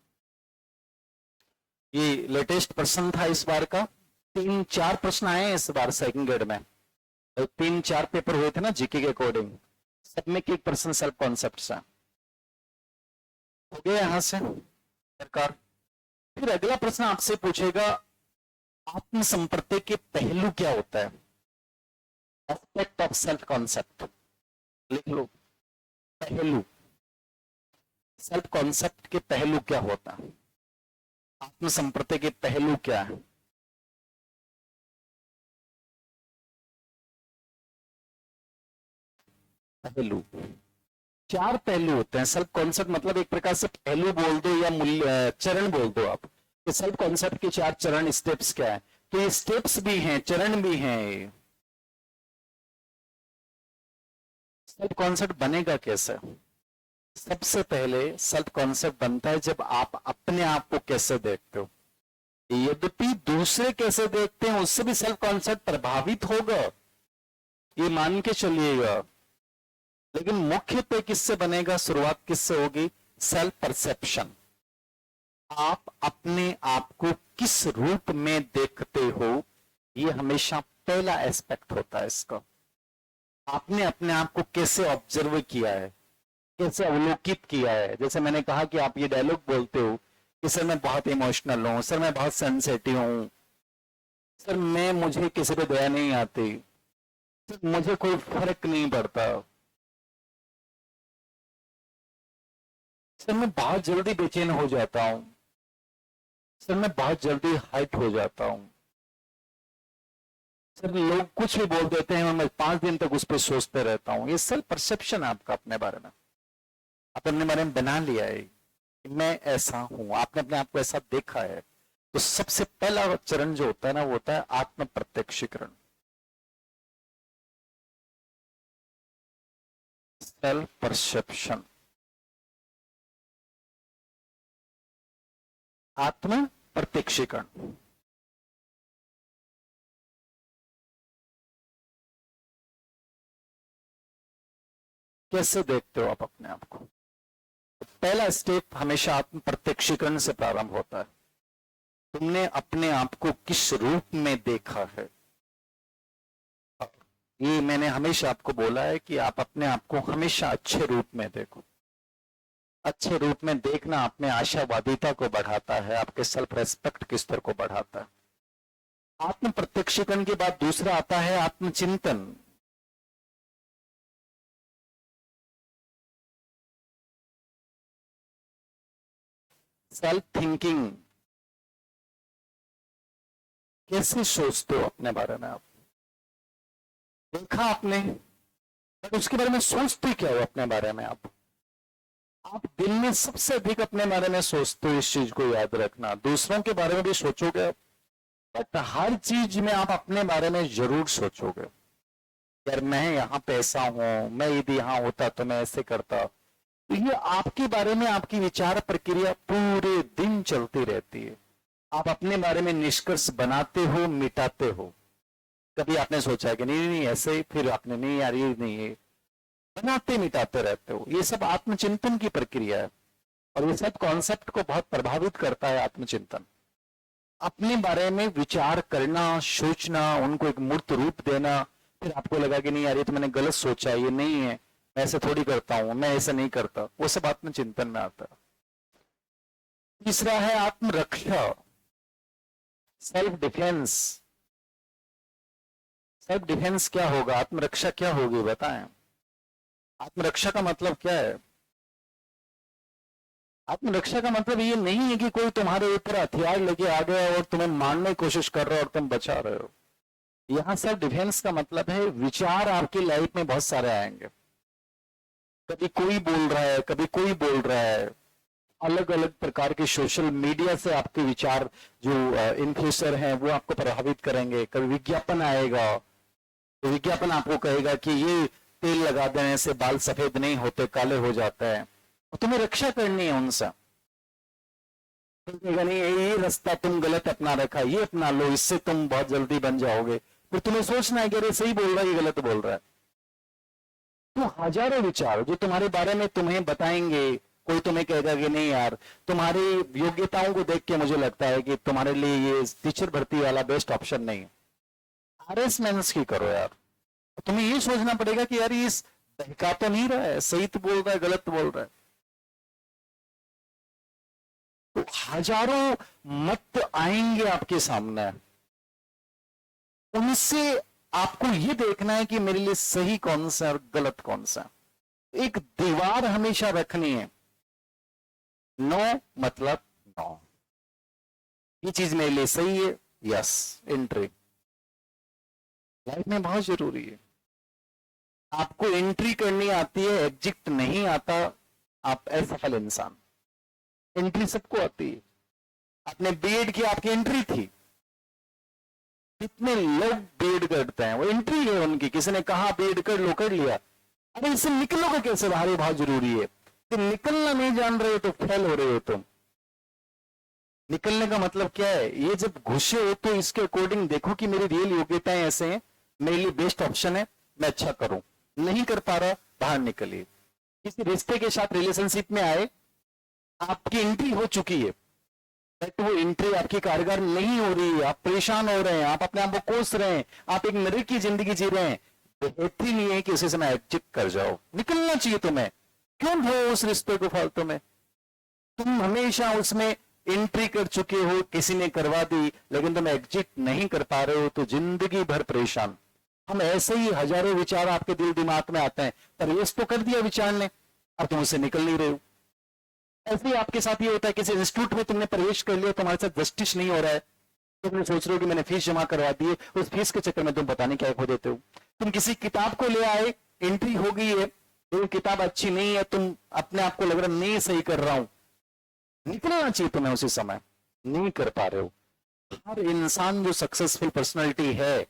ये लेटेस्ट प्रश्न था इस बार का। 3-4 प्रश्न आए हैं इस बार सेकंड ग्रेड में। 3-4 पेपर हुए थे ना जीके के अकॉर्डिंग, सब में एक प्रश्न सेल्फ कॉन्सेप्ट से हो गया यहां से सरकार। फिर अगला प्रश्न आपसे पूछेगा आत्म संप्रत्यय के पहलू क्या होता है। एस्पेक्ट ऑफ सेल्फ कॉन्सेप्ट लिख लो। पहलू, सेल्फ कॉन्सेप्ट के पहलू क्या होता है, आत्म संप्रत्यय के पहलू क्या है। पहलू, 4 पहलू होते हैं। सेल्फ कॉन्सेप्ट मतलब एक प्रकार से पहलू बोल दो या मूल्य, चरण बोल दो आप। ये सेल्फ कॉन्सेप्ट के 4 चरण, स्टेप्स क्या है। तो ये स्टेप्स भी हैं, चरण भी हैं। सेल्फ कॉन्सेप्ट बनेगा कैसे। सबसे पहले सेल्फ कॉन्सेप्ट बनता है जब आप अपने आप को कैसे देखते हो। यद्यपि दूसरे कैसे देखते हैं उससे भी सेल्फ कॉन्सेप्ट प्रभावित होगा, ये मान के चलिएगा, लेकिन मुख्य पे किससे बनेगा, शुरुआत किससे होगी, सेल्फ परसेप्शन। आप अपने आप को किस रूप में देखते हो, ये हमेशा पहला एस्पेक्ट होता है इसका। आपने अपने आप को कैसे ऑब्जर्व किया है, कैसे अवलोकित किया है। जैसे मैंने कहा कि आप ये डायलॉग बोलते हो कि सर मैं बहुत इमोशनल हूं, सर मैं बहुत सेंसिटिव हूं, सर मुझे किसी पे दया नहीं आती, सर मुझे कोई फर्क नहीं पड़ता, सर मैं बहुत जल्दी बेचैन हो जाता हूं, सर मैं बहुत जल्दी हर्ट हो जाता हूं, सर लोग कुछ भी बोल देते हैं मैं 5 दिन तक उस पर सोचते रहता हूं। ये सेल्फ परसेप्शन आपका अपने बारे में, आप अपने बारे में बना लिया है कि मैं ऐसा हूं, आपने अपने आप को ऐसा देखा है। तो सबसे पहला चरण जो होता है ना, वो होता है आत्म प्रत्यक्षीकरण, सेल्फ परसेप्शन, आत्म प्रत्यक्षीकरण। कैसे देखते हो आप अपने आप को। पहला स्टेप हमेशा आत्म प्रत्यक्षीकरण से प्रारंभ होता है। तुमने अपने आप को किस रूप में देखा है। ये मैंने हमेशा आपको बोला है कि आप अपने आप को हमेशा अच्छे रूप में देखो। अच्छे रूप में देखना आप में आशावादिता को बढ़ाता है, आपके सेल्फ रेस्पेक्ट के स्तर को बढ़ाता है। आत्म प्रत्यक्षीकरण के बाद दूसरा आता है आत्मचिंतन। सेल्फ थिंकिंग, कैसे सोचते हो अपने बारे में। आप देखा आपने, बट उसके बारे में सोचते क्या हो अपने बारे में। आप दिन में सबसे अधिक अपने बारे में सोचते हो, इस चीज को याद रखना। दूसरों के बारे में भी सोचोगे, बट हर चीज में आप अपने बारे में जरूर सोचोगे, यार मैं यहां पे ऐसा हूं, मैं यदि यहां होता तो मैं ऐसे करता। तो ये आपके बारे में आपकी विचार प्रक्रिया पूरे दिन चलती रहती है। आप अपने बारे में निष्कर्ष बनाते हो, मिटाते हो। कभी आपने सोचा कि नहीं नहीं ऐसे, फिर आपने नहीं यार ये नहीं है, बनाते मिटाते रहते हो। ये सब आत्मचिंतन की प्रक्रिया है और ये सब कॉन्सेप्ट को बहुत प्रभावित करता है। आत्मचिंतन, अपने बारे में विचार करना, सोचना, उनको एक मूर्त रूप देना। फिर आपको लगा कि नहीं यार ये तो मैंने गलत सोचा, ये नहीं है, मैं ऐसे थोड़ी करता हूं, मैं ऐसा नहीं करता, वो सब आत्मचिंतन में आता है। तीसरा है आत्मरक्षा, सेल्फ डिफेंस। सेल्फ डिफेंस क्या होगा, आत्मरक्षा क्या होगी बताएं। आत्मरक्षा का मतलब क्या है। आत्मरक्षा का मतलब ये नहीं है कि कोई तुम्हारे ऊपर हथियार लेके आ गया और तुम्हें मारने की कोशिश कर रहा है और तुम बचा रहे हो। यहां सेल्फ डिफेंस का मतलब है विचार आपकी लाइफ में बहुत सारे आएंगे, कभी कोई बोल रहा है, कभी कोई बोल रहा है। अलग अलग प्रकार के सोशल मीडिया से आपके विचार जो इन्फ्लुएंसर हैं वो आपको प्रभावित करेंगे। कभी विज्ञापन आएगा तो विज्ञापन आपको कहेगा कि ये तेल लगा देने से बाल सफेद नहीं होते, काले हो जाते हैं। और तुम्हें रक्षा करनी है उनसे। तुम नहीं, ये रास्ता तुम गलत अपना रखा, ये अपना लो, इससे तुम बहुत जल्दी बन जाओगे। फिर तुम्हें सोचना है कि अरे सही बोल रहा है ये गलत बोल रहा है। तो हजारों विचार जो तुम्हारे बारे में तुम्हें बताएंगे। कोई तुम्हें कहेगा कि नहीं यार, तुम्हारी योग्यताओं को देख के मुझे लगता है कि तुम्हारे लिए ये टीचर भर्ती वाला बेस्ट ऑप्शन नहीं है। आरएस मेंस की करो यार। तुम्हें ये सोचना पड़ेगा कि यार ये बहका तो नहीं रहा है, सही तो बोल रहा है, गलत बोल रहा है। तो हजारों मत आएंगे आपके सामने, उनसे आपको ये देखना है कि मेरे लिए सही कौन सा और गलत कौन सा। एक दीवार हमेशा रखनी है। नो मतलब नो, ये चीज मेरे लिए सही है, यस, एंट्री। लाइफ में बहुत जरूरी है। आपको एंट्री करनी आती है, एग्जिट नहीं आता, आप असफल इंसान। एंट्री सबको आती है। आपने बीएड की, आपकी एंट्री थी। कितने लोग बीएड करते हैं, वो एंट्री है उनकी। किसी ने कहा बीएड कर लो, कर लिया। अरे इससे निकलोगे कैसे बाहर, ये बहुत जरूरी है। तो निकलना नहीं जान रहे हो तो फेल हो रहे हो तुम। निकलने का मतलब क्या है, ये जब घुसे हो तो इसके अकॉर्डिंग देखो कि मेरी रियल योग्यताएं ऐसे हैं, मेरे लिए बेस्ट ऑप्शन है, मैं अच्छा करूं। नहीं कर पा रहा, बाहर निकलिए। किसी रिश्ते के साथ रिलेशनशिप में आए, आपकी एंट्री हो चुकी है, बट वो एंट्री आपकी कारगर नहीं हो रही है, आप परेशान हो रहे हैं, आप अपने आप को कोस रहे हैं, आप एक नरक की जिंदगी जी रहे हैं। बेहतरी नहीं है कि उसी समय एग्जिट कर जाओ। निकलना चाहिए तुम्हें। क्यों हो उस रिश्ते को फालतू में। तुम हमेशा उसमें एंट्री कर चुके हो, किसी ने करवा दी, लेकिन तुम एग्जिट नहीं कर पा रहे हो, तो जिंदगी भर परेशान। हम ऐसे ही हजारों विचार आपके दिल दिमाग में आते हैं, प्रवेश तो कर दिया विचार ने, अब तुम उससे निकल नहीं रहे हो। ऐसे ही आपके साथ ये होता है, किसी इंस्टीट्यूट में तुमने प्रवेश कर लिया, तुम्हारे साथ जस्टिस नहीं हो रहा है, तो तुम सोच रहे हो कि मैंने फीस जमा करवा दी है, उस फीस के चक्कर में तुम पता नहीं क्या खो देते हो। तुम किसी किताब को ले आए, एंट्री हो गई है, तो किताब अच्छी नहीं है, तुम अपने आप को लग रहा नहीं सही कर रहा हूं, निकलना चाहिए तुम्हें उसी समय, नहीं कर पा रहे हो। हर इंसान जो सक्सेसफुल पर्सनैलिटी है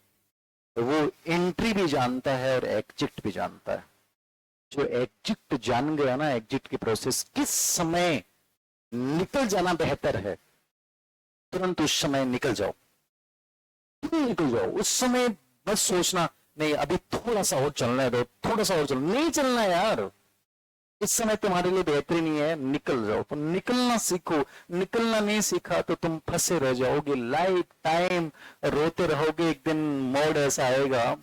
वो एंट्री भी जानता है और एग्जिट भी जानता है। जो एग्जिट जान गया ना, एग्जिट की प्रोसेस किस समय निकल जाना बेहतर है, तुरंत उस समय निकल जाओ, तुरंत निकल जाओ उस समय। बस सोचना नहीं अभी थोड़ा सा और चलना है, थोड़ा सा और चलना, नहीं चलना यार, इस समय तुम्हारे लिए बेहतरी नहीं है, निकल जाओ। तो निकलना सीखो। निकलना नहीं सीखा तो तुम फंसे रह जाओगे लाइफ टाइम, रोते रहोगे। एक दिन मोड़ ऐसा आएगा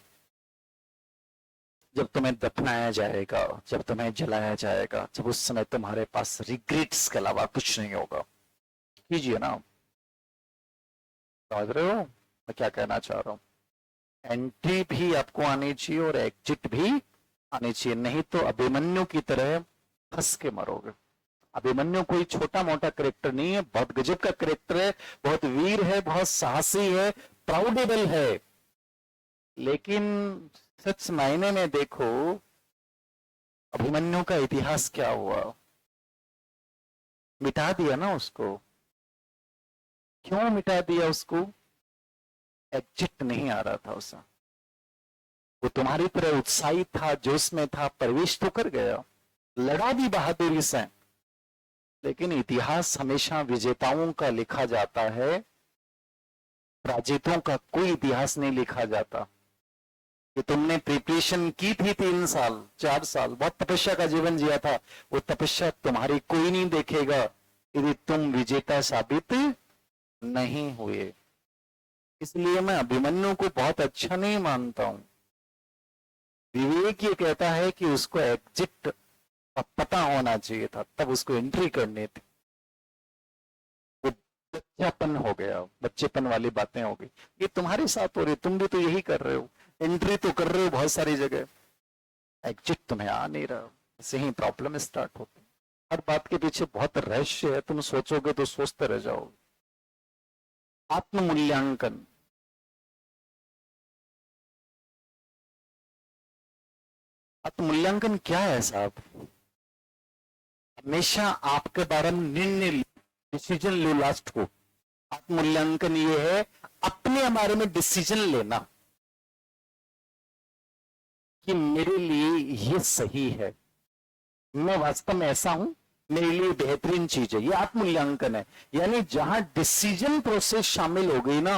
जब तुम्हें दफनाया जाएगा, जब तुम्हें जलाया जाएगा, जब उस समय तुम्हारे पास रिग्रेट्स के अलावा कुछ नहीं होगा। कीजिए ना, समझ रहे हो मैं क्या कहना चाह रहा हूं। एंट्री भी आपको आनी चाहिए और एग्जिट भी आनी चाहिए, नहीं तो अभिमन्यु की तरह फंस के मरोगे। अभिमन्यु कोई छोटा मोटा करेक्टर नहीं है, बहुत गजब का करेक्टर है, बहुत वीर है, बहुत साहसी है, प्राउडेबल है। लेकिन सच मायने में देखो, अभिमन्यु का इतिहास क्या हुआ, मिटा दिया ना उसको। क्यों मिटा दिया उसको, एग्जिट नहीं आ रहा था उसे। वो तुम्हारी तरह उत्साही था, जोश में था, प्रवेश तो कर गया, लड़ा भी बहादुरी से। लेकिन इतिहास हमेशा विजेताओं का लिखा जाता है, पराजितों का कोई इतिहास नहीं लिखा जाता। कि तुमने प्रिपरेशन की थी 3 साल 4 साल, बहुत तपस्या का जीवन जिया था, वो तपस्या तुम्हारी कोई नहीं देखेगा यदि तुम विजेता साबित नहीं हुए। इसलिए मैं अभिमन्यु को बहुत अच्छा नहीं मानता हूं। विवेक ये कहता है कि उसको एग्जिट पता होना चाहिए था, तब उसको एंट्री करनी थी। वो बच्चापन हो गया, बच्चेपन वाली बातें हो गई। ये तुम्हारे साथ हो रही, तुम भी तो यही कर रहे हो, एंट्री तो कर रहे हो बहुत सारी जगह, एग्जिट तुम्हें आ नहीं रहा। ऐसे ही प्रॉब्लम स्टार्ट होती है। हर बात के पीछे बहुत रहस्य है, तुम सोचोगे तो सोचते रह जाओगे। आत्मूल्यांकन क्या है साहब? हमेशा आपके बारे में निर्णय, डिसीजन लो लास्ट को। आत्मूल्यांकन ये है अपने बारे में डिसीजन लेना कि मेरे लिए ये सही है, मैं वास्तव में ऐसा हूं, मेरे लिए बेहतरीन चीज है, ये आत्मूल्यांकन है। यानी जहां डिसीजन प्रोसेस शामिल हो गई ना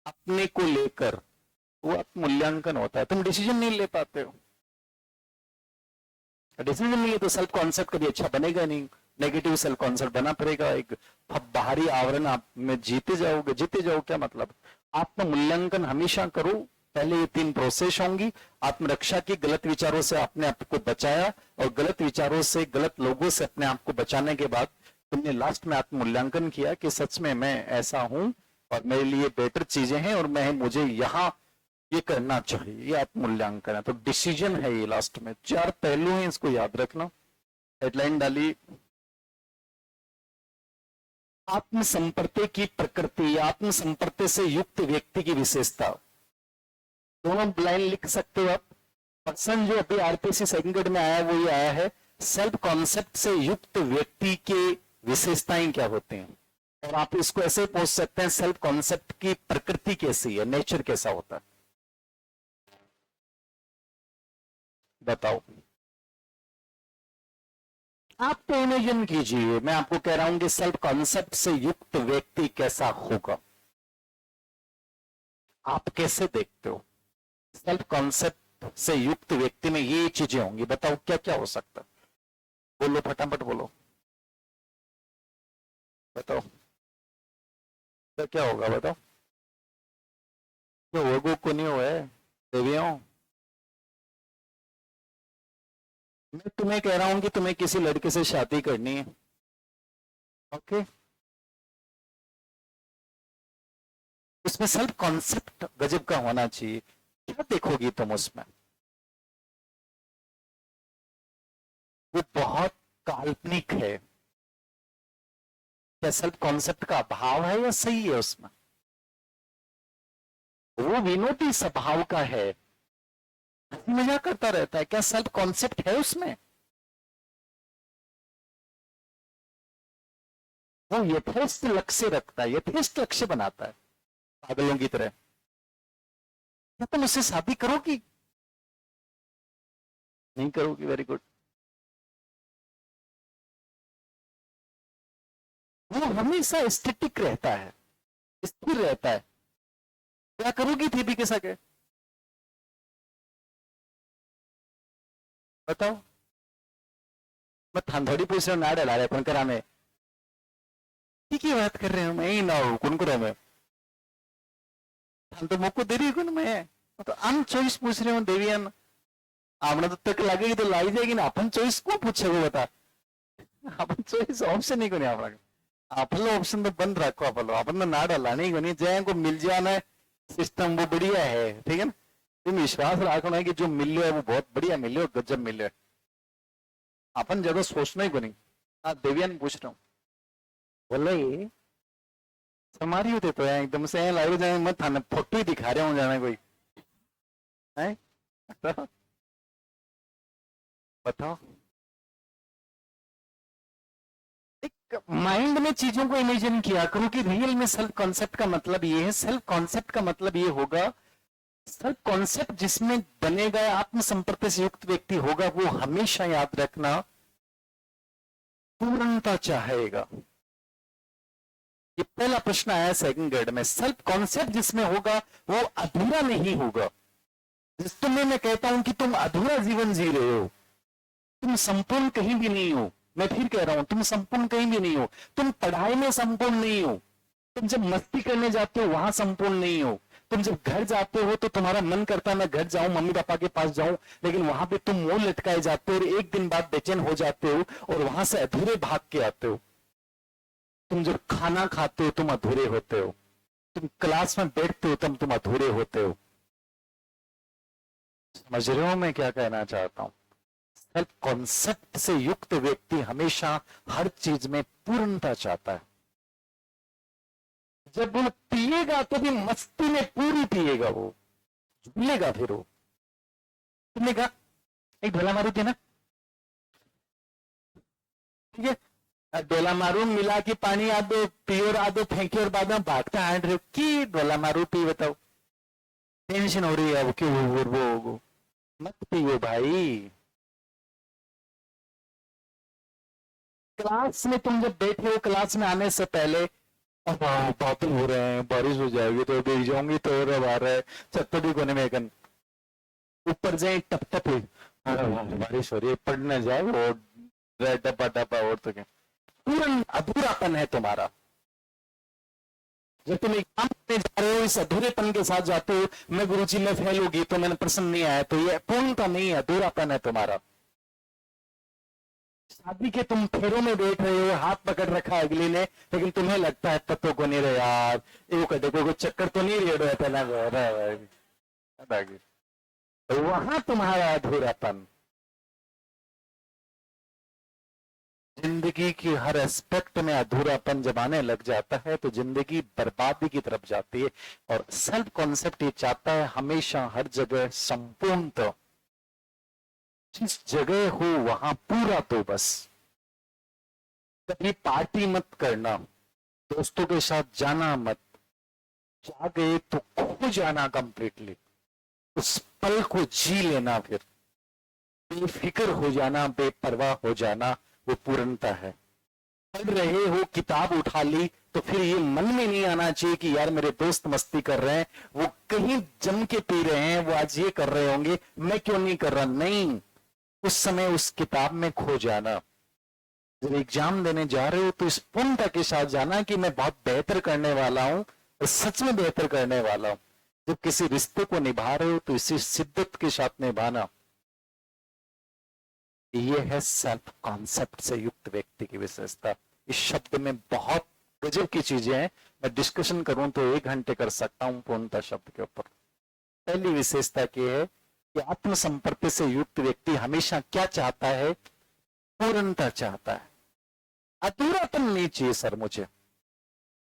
अपने को लेकर, वो आत्मूल्यांकन होता है। तुम डिसीजन नहीं ले पाते हो, डिसीजन नहीं है तो सेल्फ कॉन्सेप्ट कभी अच्छा बनेगा नहीं, नेगेटिव सेल्फ कॉन्सेप्ट बना पड़ेगा, एक बाहरी आवरण आप में जीते जाओ क्या मतलब? आत्ममूल्यांकन हमेशा करो। पहले ये 3 प्रोसेस होंगी। आत्मरक्षा की, गलत विचारों से अपने आप को बचाया, और गलत विचारों से, गलत लोगों से अपने आप को बचाने के बाद तुमने लास्ट में आत्ममूल्यांकन किया कि सच में मैं ऐसा हूं और मेरे लिए बेटर चीजें हैं और मुझे यहां ये करना चाहिए, ये आत्ममूल्यांकन है। तो डिसीजन है ये लास्ट में। 4 पहलू हैं, इसको याद रखना। हेडलाइन डाली, आत्मसंपर्क की प्रकृति, आत्मसंपर्क से युक्त व्यक्ति की विशेषता। दोनों लाइन लिख सकते हो आप। पर्सन जो अभी आरपीसी सेकंड ग्रेड में आया वो ये आया है, सेल्फ कॉन्सेप्ट से युक्त व्यक्ति के विशेषताएं क्या होती हैं। और आप इसको ऐसे पूछ सकते हैं, सेल्फ कॉन्सेप्ट की प्रकृति कैसी है, नेचर कैसा होता है, बताओ। आप तो इमेजिन कीजिए, मैं आपको कह रहा हूं कि सेल्फ कॉन्सेप्ट से युक्त व्यक्ति कैसा होगा। आप कैसे देखते हो सेल्फ कॉन्सेप्ट से युक्त व्यक्ति में ये चीजें होंगी, बताओ क्या क्या हो सकता है? बोलो, फटाफट बोलो, बताओ क्या क्या होगा, बताओ। तो वो को नहीं हुआ है देवियों, मैं तुम्हें कह रहा हूं कि तुम्हें किसी लड़के से शादी करनी है, ओके? उसमें सेल्फ कॉन्सेप्ट गजब का होना चाहिए। क्या देखोगी तुम उसमें? वो बहुत काल्पनिक है। क्या सेल्फ कॉन्सेप्ट का अभाव है या सही है उसमें? वो विनोदी स्वभाव का है, हंसी मजाक करता रहता है, क्या सेल्फ कॉन्सेप्ट है उसमें? वो यथेष्ट लक्ष्य रखता है, यथेष्ट लक्ष्य बनाता है पागलों की तरह। क्या तुम उससे शादी करोगी? नहीं करोगी, वेरी गुड। वो हमेशा स्टैटिक रहता है, स्थिर रहता है। क्या करोगी थी के साथ? बताओ। मैं थोड़ी पूछ रहा हूँ, ना डला रहे कौन करा में ठीक ही बात कर रहे हो, मैं ही ना हूं कौन करा में तो मुझको दे रही कौन मैं तो अन चॉइस पूछ रहे हूँ देवियन। आपने तो तक लगेगी तो लाई जाएगी ना, अपन चॉइस को पूछे वो बता। अपन चॉइस ऑप्शन ही को नहीं आप आपलो ऑप्शन तो बंद रखो, अपन तो ना डाला नहीं कोनी जय को मिल जाना सिस्टम वो बढ़िया है, ठीक है ना? तुम विश्वास रखना है कि जो मिल है वो बहुत बढ़िया मिले, गजब मिले। अपन ज्यादा सोचना ही को नहीं। हाँ देवियन पूछ रहा हूँ, बोले समारी होते तो एकदम से लाइव जाए मत थाने फोटो ही दिखा रहे हूँ जाना कोई है। बताओ, एक माइंड में चीजों को इमेजिन किया करो कि रियल में सेल्फ कॉन्सेप्ट का मतलब ये है। सेल्फ कॉन्सेप्ट का मतलब ये होगा, सेल्फ कॉन्सेप्ट जिसमें बनेगा आत्मसंपर्क से युक्त व्यक्ति होगा, वो हमेशा याद रखना पूर्णता चाहेगा। ये पहला प्रश्न आया सेकंड ग्रेड में। सेल्फ कॉन्सेप्ट जिसमें होगा वो अधूरा नहीं होगा। जिस तुम्हें मैं कहता हूं कि तुम अधूरा जीवन जी रहे हो, तुम संपूर्ण कहीं भी नहीं हो। मैं फिर कह रहा हूं, तुम संपूर्ण कहीं भी नहीं हो। तुम पढ़ाई में संपूर्ण नहीं हो, तुम जब मस्ती करने जाते हो वहां संपूर्ण नहीं हो, तुम जब घर जाते हो तो तुम्हारा मन करता है मैं घर जाऊं, मम्मी पापा के पास जाऊं, लेकिन वहां पे तुम मुंह लटकाए जाते हो और एक दिन बाद बेचैन हो जाते हो और वहां से अधूरे भाग के आते हो। तुम जब खाना खाते हो तुम अधूरे होते हो, तुम क्लास में बैठते हो तुम अधूरे होते हो। समझ रहे हो मैं क्या कहना चाहता हूं? सेल्फ कॉन्सेप्ट से युक्त व्यक्ति हमेशा हर चीज में पूर्णता चाहता है। जब वो पिएगा तो भी मस्ती में पूरी पिएगा, वो झूलेगा। फिर वो तुमने कहा एक ढोला मारू थी ना, ठीक है, डोला मारू मिला के पानी आधो पियो और आधो फेंकी और बाद में भागता हांड रहे की डोला मारू पी, बताओ टेंशन हो रही है अब क्यों वो मत पियो भाई। क्लास में तुम जब बैठे हो, क्लास में आने से पहले अब बादल हो रहे हैं, बारिश हो जाएगी तो भीग जाऊंगी तो रब आ रहा है, छत्तर कोने में कन ऊपर जाए टप टप हुई, बारिश हो रही है, पड़ न जाए और डब्बा डब्बा और तो क्या, पूरा अधूरापन है तुम्हारा। जब तुम एग्जाम देने जा रहे हो इस अधूरेपन के साथ जाते हो, मैं गुरुजी में फेल होगी तो मैंने प्रश्न नहीं आया, तो ये पूर्णता नहीं है, अधूरापन है तुम्हारा। शादी के तुम फेरों में बैठ रहे हो, हाथ पकड़ रखा है अगली ने, लेकिन तुम्हें लगता है तत्व को नहीं रहे यार, वो कहते कोई चक्कर तो नहीं रेड है पहला, तो वहां तुम्हारा अधूरापन। जिंदगी की हर एस्पेक्ट में अधूरापन जब आने लग जाता है तो जिंदगी बर्बादी की तरफ जाती है। और सेल्फ कॉन्सेप्ट ये चाहता है हमेशा हर जगह संपूर्णता, जिस जगह हो वहां पूरा, तो बस कभी पार्टी मत करना, दोस्तों के साथ जाना मत, जा गए तो खो जाना कंप्लीटली, उस पल को जी लेना, फिर बेफिक्र हो जाना, बेपरवाह हो जाना, वो पूर्णता है। पढ़ रहे हो, किताब उठा ली, तो फिर ये मन में नहीं आना चाहिए कि यार मेरे दोस्त मस्ती कर रहे हैं, वो कहीं जम के पी रहे हैं, वो आज ये कर रहे होंगे, मैं क्यों नहीं कर रहा, नहीं, उस समय उस किताब में खो जाना। जब एग्जाम देने जा रहे हो तो इस पूर्णता के साथ जाना कि मैं बहुत बेहतर करने वाला हूं, और सच में बेहतर करने वाला हूं। जब किसी रिश्ते को निभा रहे हो तो इसी शिद्दत के साथ निभाना। ये है सेल्फ कॉन्सेप्ट से युक्त व्यक्ति की विशेषता। इस शब्द में बहुत गजब की चीजें हैं, मैं डिस्कशन करूं तो 1 घंटे कर सकता हूं पूर्णता शब्द के ऊपर। पहली विशेषता क्या है कि आत्मसंपर्क से युक्त व्यक्ति हमेशा क्या चाहता है, पूर्णता चाहता है। अधूरापन नहीं चाहिए सर मुझे,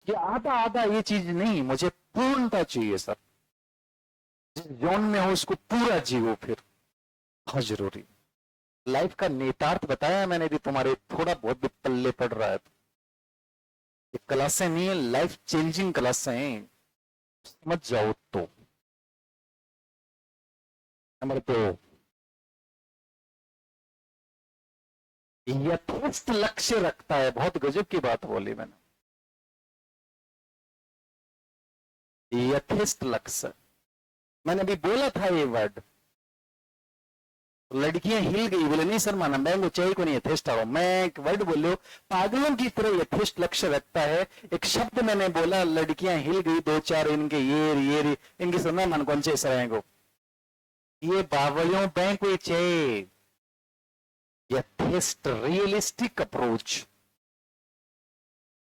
ये आधा आधा ये चीज नहीं, मुझे पूर्णता चाहिए सर। जिस जोन में हो उसको पूरा जीवो, फिर बहुत जरूरी। लाइफ का नेतार्थ बताया मैंने भी, तुम्हारे थोड़ा बहुत भी पल्ले पड़ रहा है तो ये क्लासें नहीं है, लाइफ चेंजिंग क्लासें हैं, समझ जाओ तो। नंबर 2, यथेष्ट लक्ष्य रखता है। बहुत गजब की बात बोली मैंने, यथेष्ट लक्ष्य। मैंने अभी बोला था ये वर्ड, लड़कियां हिल गई, बोले नहीं सर माना मैं ऊंचाई को नहीं यथेष्ट आओ, मैं एक वर्ड बोलो, पागलों की तरह यथेष्ट लक्ष्य रखता है। एक शब्द मैंने बोला, लड़कियां हिल गई, 2-4 इनके ये इनकी सुनना मन कौन से सराय ये बावलियों बैंक हुई चे। यथेष्ट रियलिस्टिक अप्रोच,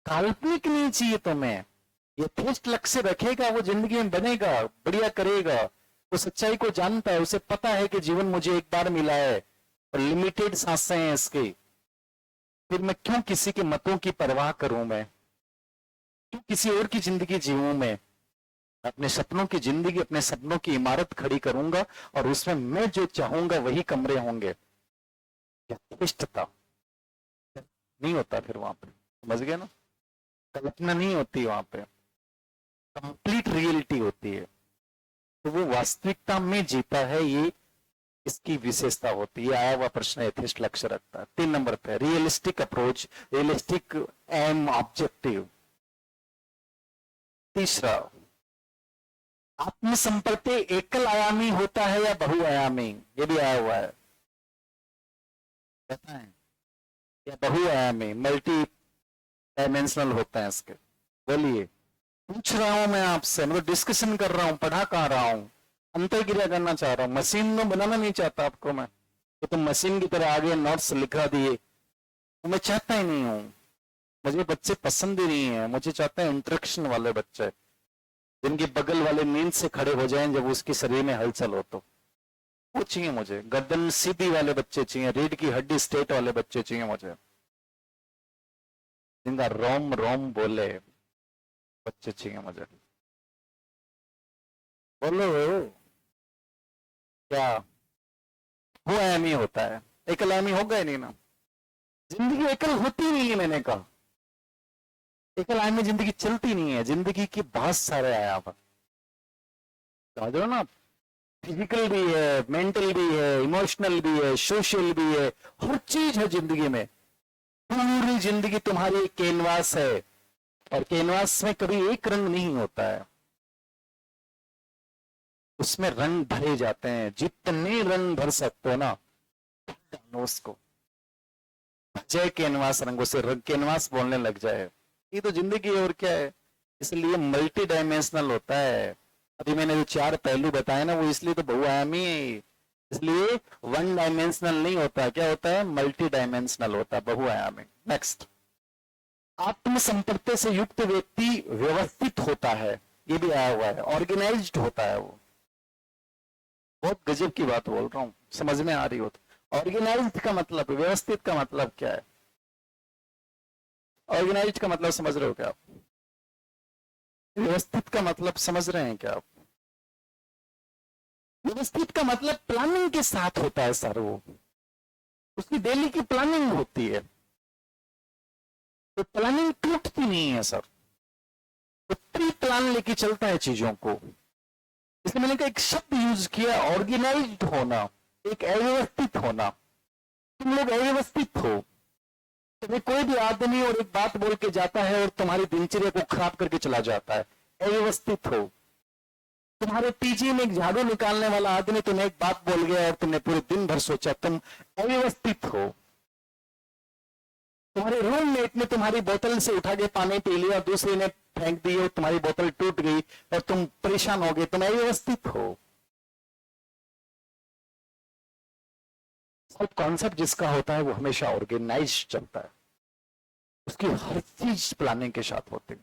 काल्पनिक नहीं चाहिए तुम्हें। यथेष्ट लक्ष्य रखेगा वो जिंदगी में बनेगा, बढ़िया करेगा। वो सच्चाई को जानता है, उसे पता है कि जीवन मुझे एक बार मिला है और लिमिटेड सांसें हैं इसकी, फिर मैं क्यों किसी के मतों की परवाह करूं, मैं क्यों किसी और की जिंदगी जीऊं, मैं अपने सपनों की जिंदगी, अपने सपनों की इमारत खड़ी करूंगा और उसमें मैं जो चाहूंगा वही कमरे होंगे। यथेष्टता नहीं होता फिर वहां पे, समझ गए ना, कल्पना नहीं होती वहां पे, कंप्लीट रियलिटी होती है। तो वो वास्तविकता में जीता है, ये इसकी विशेषता होती है। आया हुआ प्रश्न यथेष्ट लक्ष्य रखता है। 3 नंबर पे realistic approach, realistic aim objective. तीसरा, आत्मसंपर्क एकल आयामी होता है या बहुआयामी, ये भी आया हुआ है, कहता है या बहुआयामी, मल्टी डायमेंशनल होते हैं इसके। बोलिए, पूछ रहा हूं मैं आपसे, मतलब डिस्कशन कर रहा हूं, पढ़ा कहां रहा हूं, अंतर क्रिया करना चाह रहा हूं, मशीन में बनाना नहीं चाहता आपको मैं कि तुम मशीन की तरह आगे नोट्स लिखा दिए, तो मैं चाहता ही नहीं हूं। मुझे बच्चे पसंद ही नहीं है, मुझे चाहते हैं इंटरेक्शन वाले बच्चे, जिनके बगल वाले नींद से खड़े हो जाएं जब उसके शरीर में हलचल हो, तो वो चाहिए मुझे। गर्दन सीधी वाले बच्चे चाहिए, रीढ़ की हड्डी स्ट्रेट वाले बच्चे चाहिए मुझे, जिनका रोम रोम बोले बच्चे चाहिए मुझे। बोलो क्या वो आयामी होता है, एकल आयामी होगा ही नहीं ना। जिंदगी एकल होती नहीं है, मैंने कहा एकल आयाम में जिंदगी चलती नहीं है, जिंदगी के बहुत सारे आयाम है, समझ रहे हो ना। फिजिकल भी है, मेंटल भी है, इमोशनल भी है, सोशल भी है, हर चीज है जिंदगी में। पूरी जिंदगी तुम्हारी कैनवास है, और कैनवास में कभी एक रंग नहीं होता है, उसमें रंग भरे जाते हैं, जितने रंग भर सकते हो ना डालो उसको, जय कैनवास रंगों से, रंग कैनवास बोलने लग जाए। ये तो जिंदगी है और क्या है, इसलिए मल्टी डायमेंशनल होता है। अभी मैंने जो 4 पहलू बताए ना, वो इसलिए तो बहुआयामी है, इसलिए वन डायमेंशनल नहीं होता, क्या होता है, मल्टी डायमेंशनल होता है, बहुआयामी। नेक्स्ट, आत्म संपर्क से युक्त व्यक्ति व्यवस्थित होता है, ये भी आया हुआ है, ऑर्गेनाइज्ड होता है वो। बहुत गजब की बात बोल रहा हूं, समझ में आ रही हो तो। ऑर्गेनाइज्ड का मतलब, व्यवस्थित का मतलब क्या है, ऑर्गेनाइज्ड का मतलब समझ रहे हो क्या आप, व्यवस्थित का मतलब समझ रहे हैं क्या आप। व्यवस्थित का मतलब प्लानिंग के साथ होता है सर, वो उसकी डेली की प्लानिंग होती है, तो प्लानिंग टूटती नहीं है सर, तो प्री प्लान लेके चलता है चीजों को। इसलिए मैंने कहा एक शब्द यूज किया, ऑर्गेनाइज्ड होना, एक अव्यवस्थित होना। तुम लोग अव्यवस्थित हो, तुम्हें कोई भी आदमी और एक बात बोल के जाता है और तुम्हारी दिनचर्या को खराब करके चला जाता है, अव्यवस्थित हो। तुम्हारे पीजी में एक झाड़ू निकालने वाला आदमी तुम्हें एक बात बोल गया और तुमने पूरे दिन भर सोचा, तुम अव्यवस्थित हो। तुम्हारे रूममेट ने तुम्हारी बोतल से उठा के पानी पी लिया, दूसरे ने फेंक दी और तुम्हारी बोतल टूट गई और तुम परेशान हो गए, तुम अव्यवस्थित हो। सब कॉन्सेप्ट जिसका होता है वो हमेशा ऑर्गेनाइज चलता है, उसकी हर चीज प्लानिंग के साथ होती है।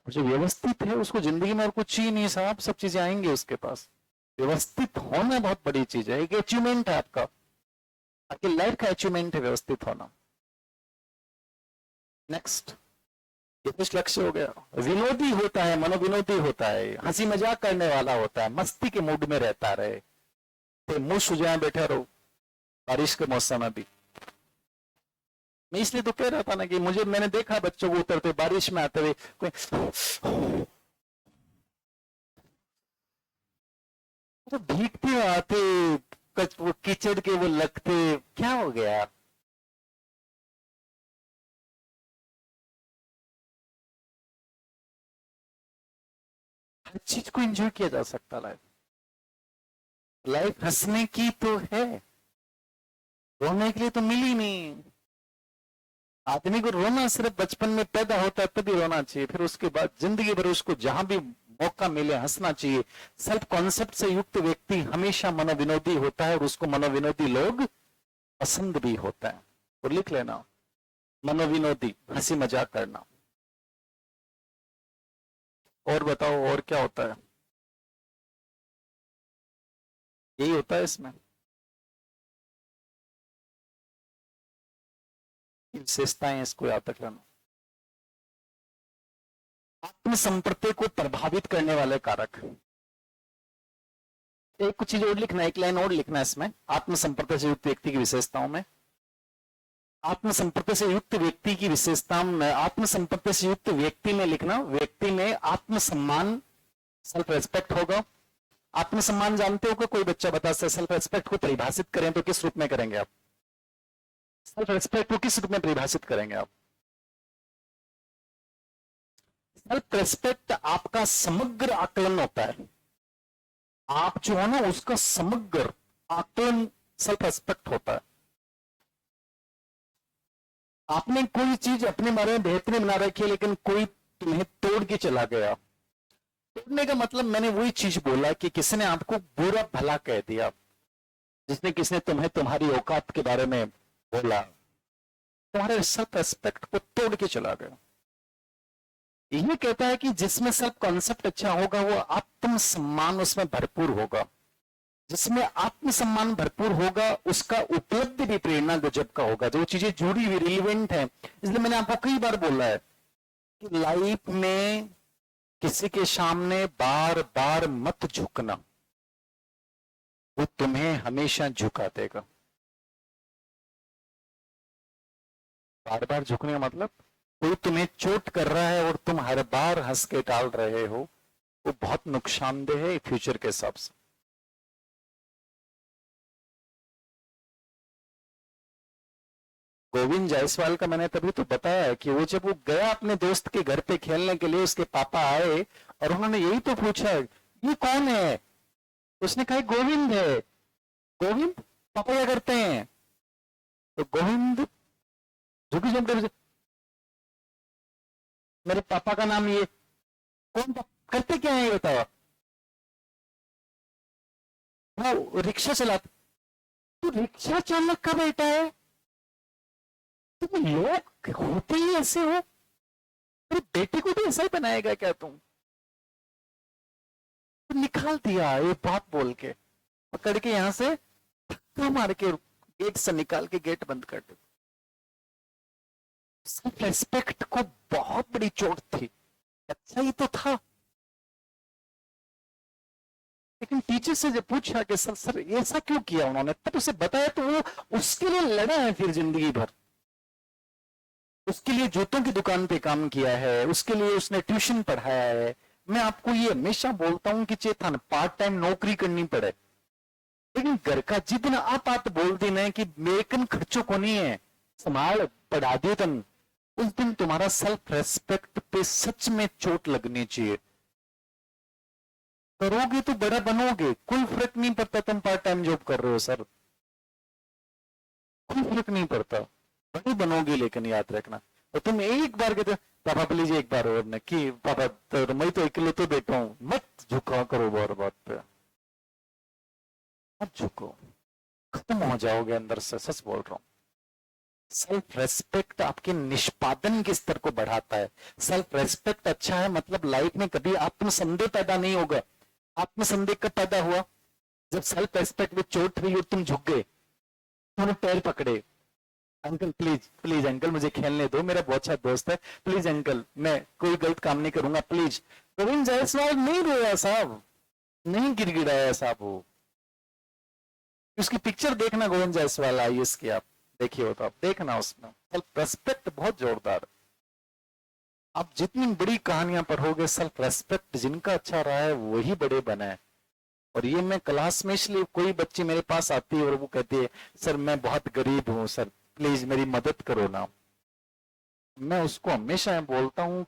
जो व्यवस्थित है उसको जिंदगी में और कुछ ही नहीं साहब, सब चीजें आएंगी उसके पास। व्यवस्थित होना बहुत बड़ी चीज है, एक अचीवमेंट है आपका, आपकी लाइफ का अचीवमेंट है व्यवस्थित होना। नेक्स्ट, ये कुछ लक्ष्य हो गया। विनोदी होता है, मनोविनोदी होता है, हंसी मजाक करने वाला होता है, मस्ती के मूड में रहता रहे, तो मुंह सुजाए बैठे रहो बारिश के मौसम में भी। मैं इसलिए तो कह रहा था ना कि मैंने देखा बच्चों को उतरते बारिश में आते हुए कोई तो भीगते हुए आते, वो कीचड़ के वो लगते, क्या हो गया। हर चीज को एंजॉय किया जा सकता, लाइफ लाइफ हंसने की तो है, रोने के लिए तो मिली नहीं। आदमी को रोना सिर्फ बचपन में पैदा होता है तभी रोना चाहिए, फिर उसके बाद जिंदगी भर उसको जहां भी मौका मिले हंसना चाहिए। सेल्फ कॉन्सेप्ट से युक्त व्यक्ति हमेशा मनोविनोदी होता है और उसको मनोविनोदी लोग पसंद भी होता है। और लिख लेना, मनोविनोदी, हंसी मजाक करना। और बताओ और क्या होता है, यही होता है इसमें विशेषताएं, इसको याद रख लेना। आत्म संपर्क को प्रभावित करने वाले कारक, एक कुछ चीज और लिखना, एक लाइन और लिखना इसमें, आत्म संपर्क से युक्त व्यक्ति की विशेषताओं में। आत्म संपर्क से युक्त व्यक्ति की विशेषताओं में, आत्म संपर्क से युक्त व्यक्ति में लिखना, व्यक्ति में आत्मसम्मान, सेल्फ रेस्पेक्ट होगा। आत्मसम्मान जानते हो कि कोई बच्चा बता सकता है, सेल्फ रेस्पेक्ट को परिभाषित करें तो किस रूप में करेंगे आप, सेल्फ रेस्पेक्ट को किस रूप में परिभाषित करेंगे आप। सेल्फ रेस्पेक्ट आपका समग्र आकलन होता है, आप जो है ना उसका समग्र आकलन सेल्फ रेस्पेक्ट होता है। आपने कोई चीज अपने बारे में बेहतरीन बना रखी है लेकिन कोई तुम्हें तोड़ के चला गया, तोड़ने का मतलब मैंने वही चीज बोला कि किसी ने आपको बुरा भला कह दिया, जिसने किसने तुम्हें तुम्हारी औकात के बारे में बोला, तुम्हारे सेल्फ रेस्पेक्ट को तोड़ के चला गया। यही कहता है कि जिसमें सेल्फ कॉन्सेप्ट अच्छा होगा वो आत्मसम्मान उसमें भरपूर होगा, जिसमें आत्मसम्मान भरपूर होगा उसका उपलब्धि भी प्रेरणा गजब का होगा, जो चीजें जुड़ी हुई रिलेवेंट है। इसलिए मैंने आपको कई बार बोला है कि लाइफ में किसी के सामने बार बार मत झुकना, वो तुम्हें हमेशा झुका देगा। बार बार झुकने का मतलब, कोई तुम्हें चोट कर रहा है और तुम हर बार हंस के टाल रहे हो, वो बहुत नुकसानदेह है फ्यूचर के हिसाब से। गोविंद जायसवाल का मैंने तभी तो बताया है कि वो जब वो गया अपने दोस्त के घर पे खेलने के लिए, उसके पापा आए और उन्होंने यही तो पूछा, ये कौन है? उसने कहा गोविंद है। गोविंद, पापा क्या करते हैं? तो गोविंद झुकी झुक, मेरे पापा का नाम ये। कौन करते क्या है ये बताओ? वो रिक्शा चलाते। तो रिक्शा चालक का बेटा है? तो लोग होते ही ऐसे हो, अरे बेटे को भी ऐसा ही बनाएगा क्या तुम? तो निकाल दिया ये बात बोल के, पकड़ के यहां से धक्का मार के गेट से निकाल के गेट बंद कर दे। सेल्फ रेस्पेक्ट को बहुत बड़ी चोट थी। अच्छा ही तो था, लेकिन टीचर से जब पूछा कि सर सर ऐसा क्यों किया उन्होंने, तब उसे बताया तो वो उसके लिए लड़ा है फिर जिंदगी भर। उसके लिए जूतों की दुकान पे काम किया है, उसके लिए उसने ट्यूशन पढ़ाया है। मैं आपको ये हमेशा बोलता हूं कि चेतन पार्ट टाइम नौकरी करनी पड़े, लेकिन घर का जितना आप बात बोल देना कि मेकन खर्चों को नहीं है, संभाल पढ़ा दे तन, उस दिन तुम्हारा सेल्फ रेस्पेक्ट पे सच में चोट लगनी चाहिए। करोगे तो बड़ा बनोगे, कोई फर्क नहीं पड़ता तुम पार्ट टाइम जॉब कर रहे हो सर, कोई फर्क नहीं पड़ता, बड़े बनोगे। लेकिन याद रखना, और तुम एक बार कहते पापा प्लीज एक बार और न कि पापा तो मैं तो अकेले तो बैठा हूं, मत झुका करो बार बात पे, मत झुको, खत्म हो जाओगे अंदर से, सच बोल रहा हूं। सेल्फ रेस्पेक्ट आपके निष्पादन के स्तर को बढ़ाता है। सेल्फ रेस्पेक्ट अच्छा है मतलब लाइफ में कभी आत्मसंदेह पैदा नहीं होगा। आत्मसंदेह कब पैदा हुआ? जब सेल्फ रेस्पेक्ट में चोट हुई और तुम झुक गए, तुमने पैर पकड़े, अंकल प्लीज प्लीज अंकल मुझे खेलने दो, मेरा बहुत अच्छा दोस्त है, प्लीज अंकल मैं कोई गलत काम नहीं करूंगा प्लीज। गोविंद जायसवाल नहीं रोया साहब, नहीं गिड़गिड़ाया साहब। वो उसकी पिक्चर देखना, गोविंद जायसवाल आईएएस की, आप देखिए हो तो आप देखना, उसमें सेल्फ रेस्पेक्ट बहुत जोरदार है। आप जितनी बड़ी कहानियां पढ़ोगे, सेल्फ रेस्पेक्ट जिनका अच्छा रहा है वही बड़े बने हैं। और ये मैं क्लास में इसलिए, कोई बच्ची मेरे पास आती है और वो कहती है सर मैं बहुत गरीब हूं सर प्लीज मेरी मदद करो ना, मैं उसको हमेशा बोलता हूं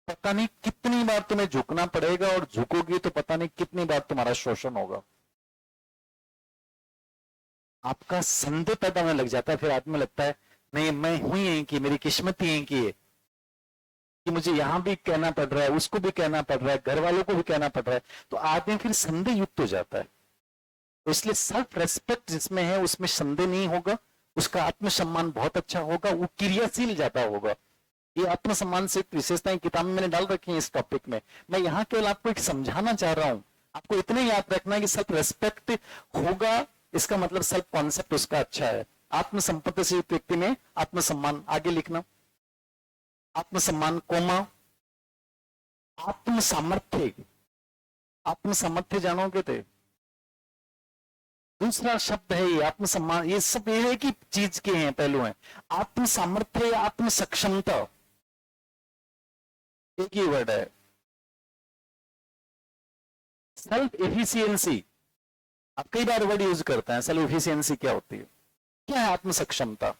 पता नहीं कितनी बार तुम्हें झुकना पड़ेगा, और झुकोगी तो पता नहीं कितनी बार तुम्हारा शोषण होगा। आपका संदेह पैदा होने लग जाता है, फिर आदमी लगता है नहीं मैं हुई है कि मेरी किस्मत ही है कि मुझे यहां भी कहना पड़ रहा है, उसको भी कहना पड़ रहा है, घर वालों को भी कहना पड़ रहा है, तो आदमी फिर संदेह युक्त हो जाता है। तो इसलिए सेल्फ रेस्पेक्ट जिसमें है उसमें संदेह नहीं होगा, उसका आत्मसम्मान बहुत अच्छा होगा, वो क्रियाशील ज्यादा होगा। ये आत्मसम्मान से विशेषताएं किताब में मैंने डाल रखी है इस टॉपिक में, मैं यहाँ केवल आपको एक समझाना चाह रहा हूं। आपको इतने याद रखना है कि सेल्फ रेस्पेक्ट होगा, इसका मतलब सेल्फ कॉन्सेप्ट उसका अच्छा है। आत्मसंपत्ति से व्यक्ति में आत्मसम्मान, आगे लिखना, आत्मसम्मान कोमा आत्म सामर्थ्य। आत्म सामर्थ्य जानोगे थे, दूसरा शब्द है ये आत्मसम्मान, ये सब ये एक ही चीज के हैं, पहलू हैं। आत्म सामर्थ्य, आत्म सक्षमता, एक ही वर्ड है। सेल्फ एफिशिएंसी, आप कई बार वर्ड यूज करते हैं, सेल्फ एफिशिएंसी क्या होती है, क्या है आत्म सक्षमता?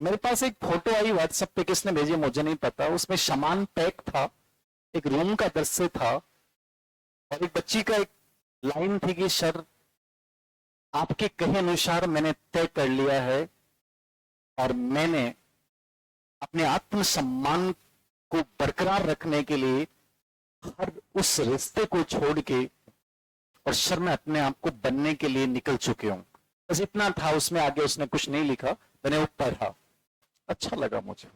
मेरे पास एक फोटो आई व्हाट्सएप पे, किसने भेजी मुझे नहीं पता, उसमें सामान पैक था, एक रूम का दृश्य था, और एक बच्ची का एक लाइन थी कि सर आपके कहे अनुसार मैंने तय कर लिया है और मैंने अपने आत्मसम्मान को बरकरार रखने के लिए हर उस रिश्ते को छोड़ के, और सर मैं अपने आप को बनने के लिए निकल चुके हूं। बस इतना था उसमें, आगे उसने कुछ नहीं लिखा, मैंने वो पढ़ा, अच्छा लगा मुझे,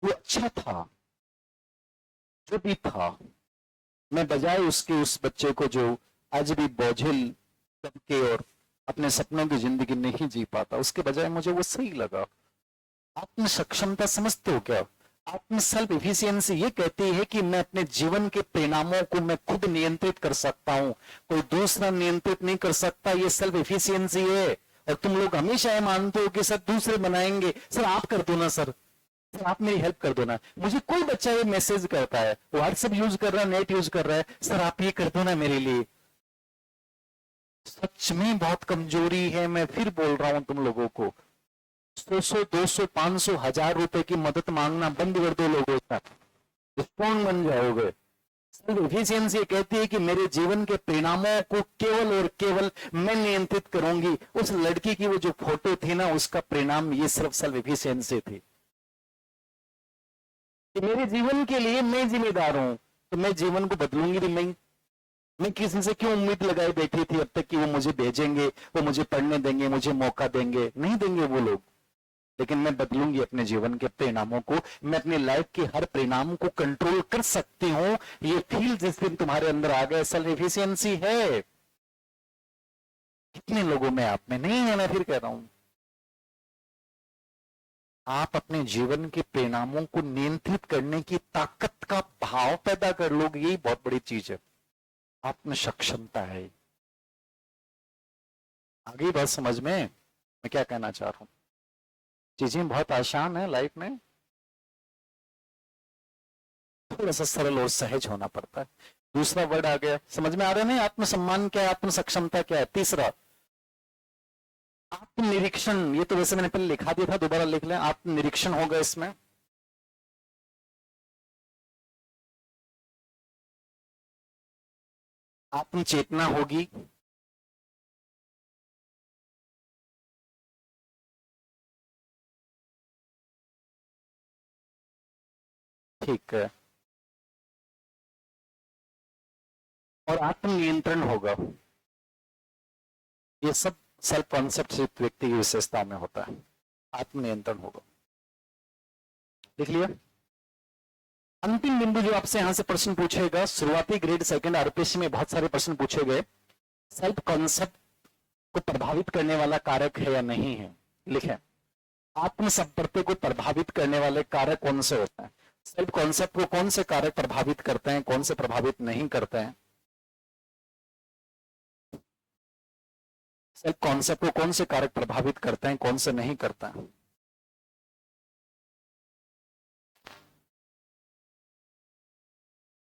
वो अच्छा था जो भी था। मैं बजाय उसके उस बच्चे को जो आज भी बोझिल सबके और अपने सपनों की जिंदगी नहीं जी पाता, उसके बजाय मुझे वो सही लगा। आत्म सक्षमता समझते हो क्या? आत्म सेल्फ इफिशियंसी ये कहती है कि मैं अपने जीवन के परिणामों को मैं खुद नियंत्रित कर सकता हूं, कोई दूसरा नियंत्रित नहीं कर सकता। ये सेल्फ इफिशियंसी है। और तुम लोग हमेशा ये मानते हो कि सर दूसरे बनाएंगे, सर आप कर दो ना, सर आप मेरी हेल्प कर दो ना। मुझे कोई बच्चा ये मैसेज करता है, व्हाट्सएप यूज कर रहा है, नेट यूज कर रहा है, सर आप ये कर दो ना मेरे लिए। सच में बहुत कमजोरी है। मैं फिर बोल रहा हूं तुम लोगों को, 100 200 500 1000 रुपए की मदद मांगना बंद कर दो लोगों से, स्ट्रॉन्ग बन जाओगे। सेल्फ एफिशिएंसी कहती है कि मेरे जीवन के परिणामों को केवल और केवल मैं नियंत्रित करूंगी। उस लड़की की वो जो फोटो थी ना, उसका परिणाम ये सिर्फ सेल्फ एफिशिएंसी थी कि मेरे जीवन के लिए मैं जिम्मेदार हूं, तो मैं जीवन को बदलूंगी भी नहीं। मैं किसी से क्यों उम्मीद लगाई बैठी थी अब तक कि वो मुझे भेजेंगे, वो मुझे पढ़ने देंगे, मुझे मौका देंगे? नहीं देंगे वो लोग। लेकिन मैं बदलूंगी अपने जीवन के परिणामों को। मैं अपनी लाइफ के हर परिणाम को कंट्रोल कर सकती हूं। ये फील जिस दिन तुम्हारे अंदर आ गया, सेल्फ एफिशिएंसी है। कितने लोगों में, आप में नहीं है? मैं फिर कह रहा हूं, आप अपने जीवन के परिणामों को नियंत्रित करने की ताकत का भाव पैदा कर लोगे, यही बहुत बड़ी चीज है। आत्म सक्षमता है। आगे बात समझ में? मैं क्या कहना चाह रहा हूं? चीजें बहुत आसान है लाइफ में, थोड़ा सा सरल और सहज होना पड़ता है। दूसरा वर्ड आ गया, समझ में आ रहा है नहीं? आत्मसम्मान क्या है, आत्म सक्षमता क्या है। तीसरा आत्मनिरीक्षण। ये तो वैसे मैंने पहले लिखा दिया था, दोबारा लिख लें। आत्मनिरीक्षण होगा इसमें। आत्मचेतना होगी। ठीक है। और आत्मनियंत्रण होगा। ये सब सेल्फ कॉन्सेप्ट सिर्फ व्यक्ति की विशेषताओं में होता है। आत्मनियंत्रण होगा। देख लिया? अंतिम बिंदु जो आपसे यहां से प्रश्न पूछेगा, शुरुआती ग्रेड सेकंड आरपीएससी में बहुत सारे प्रश्न पूछे गए। सेल्फ कॉन्सेप्ट को प्रभावित करने वाला कारक है या नहीं है, लिखें। आत्म संपर्क को प्रभावित करने वाले कारक कौन से होते हैं? सेल्फ कॉन्सेप्ट को कौन से कारक प्रभावित करते हैं, कौन से प्रभावित नहीं करते हैं? सेल्फ कॉन्सेप्ट को कौन से कारक प्रभावित करते हैं, कौन से नहीं करते हैं?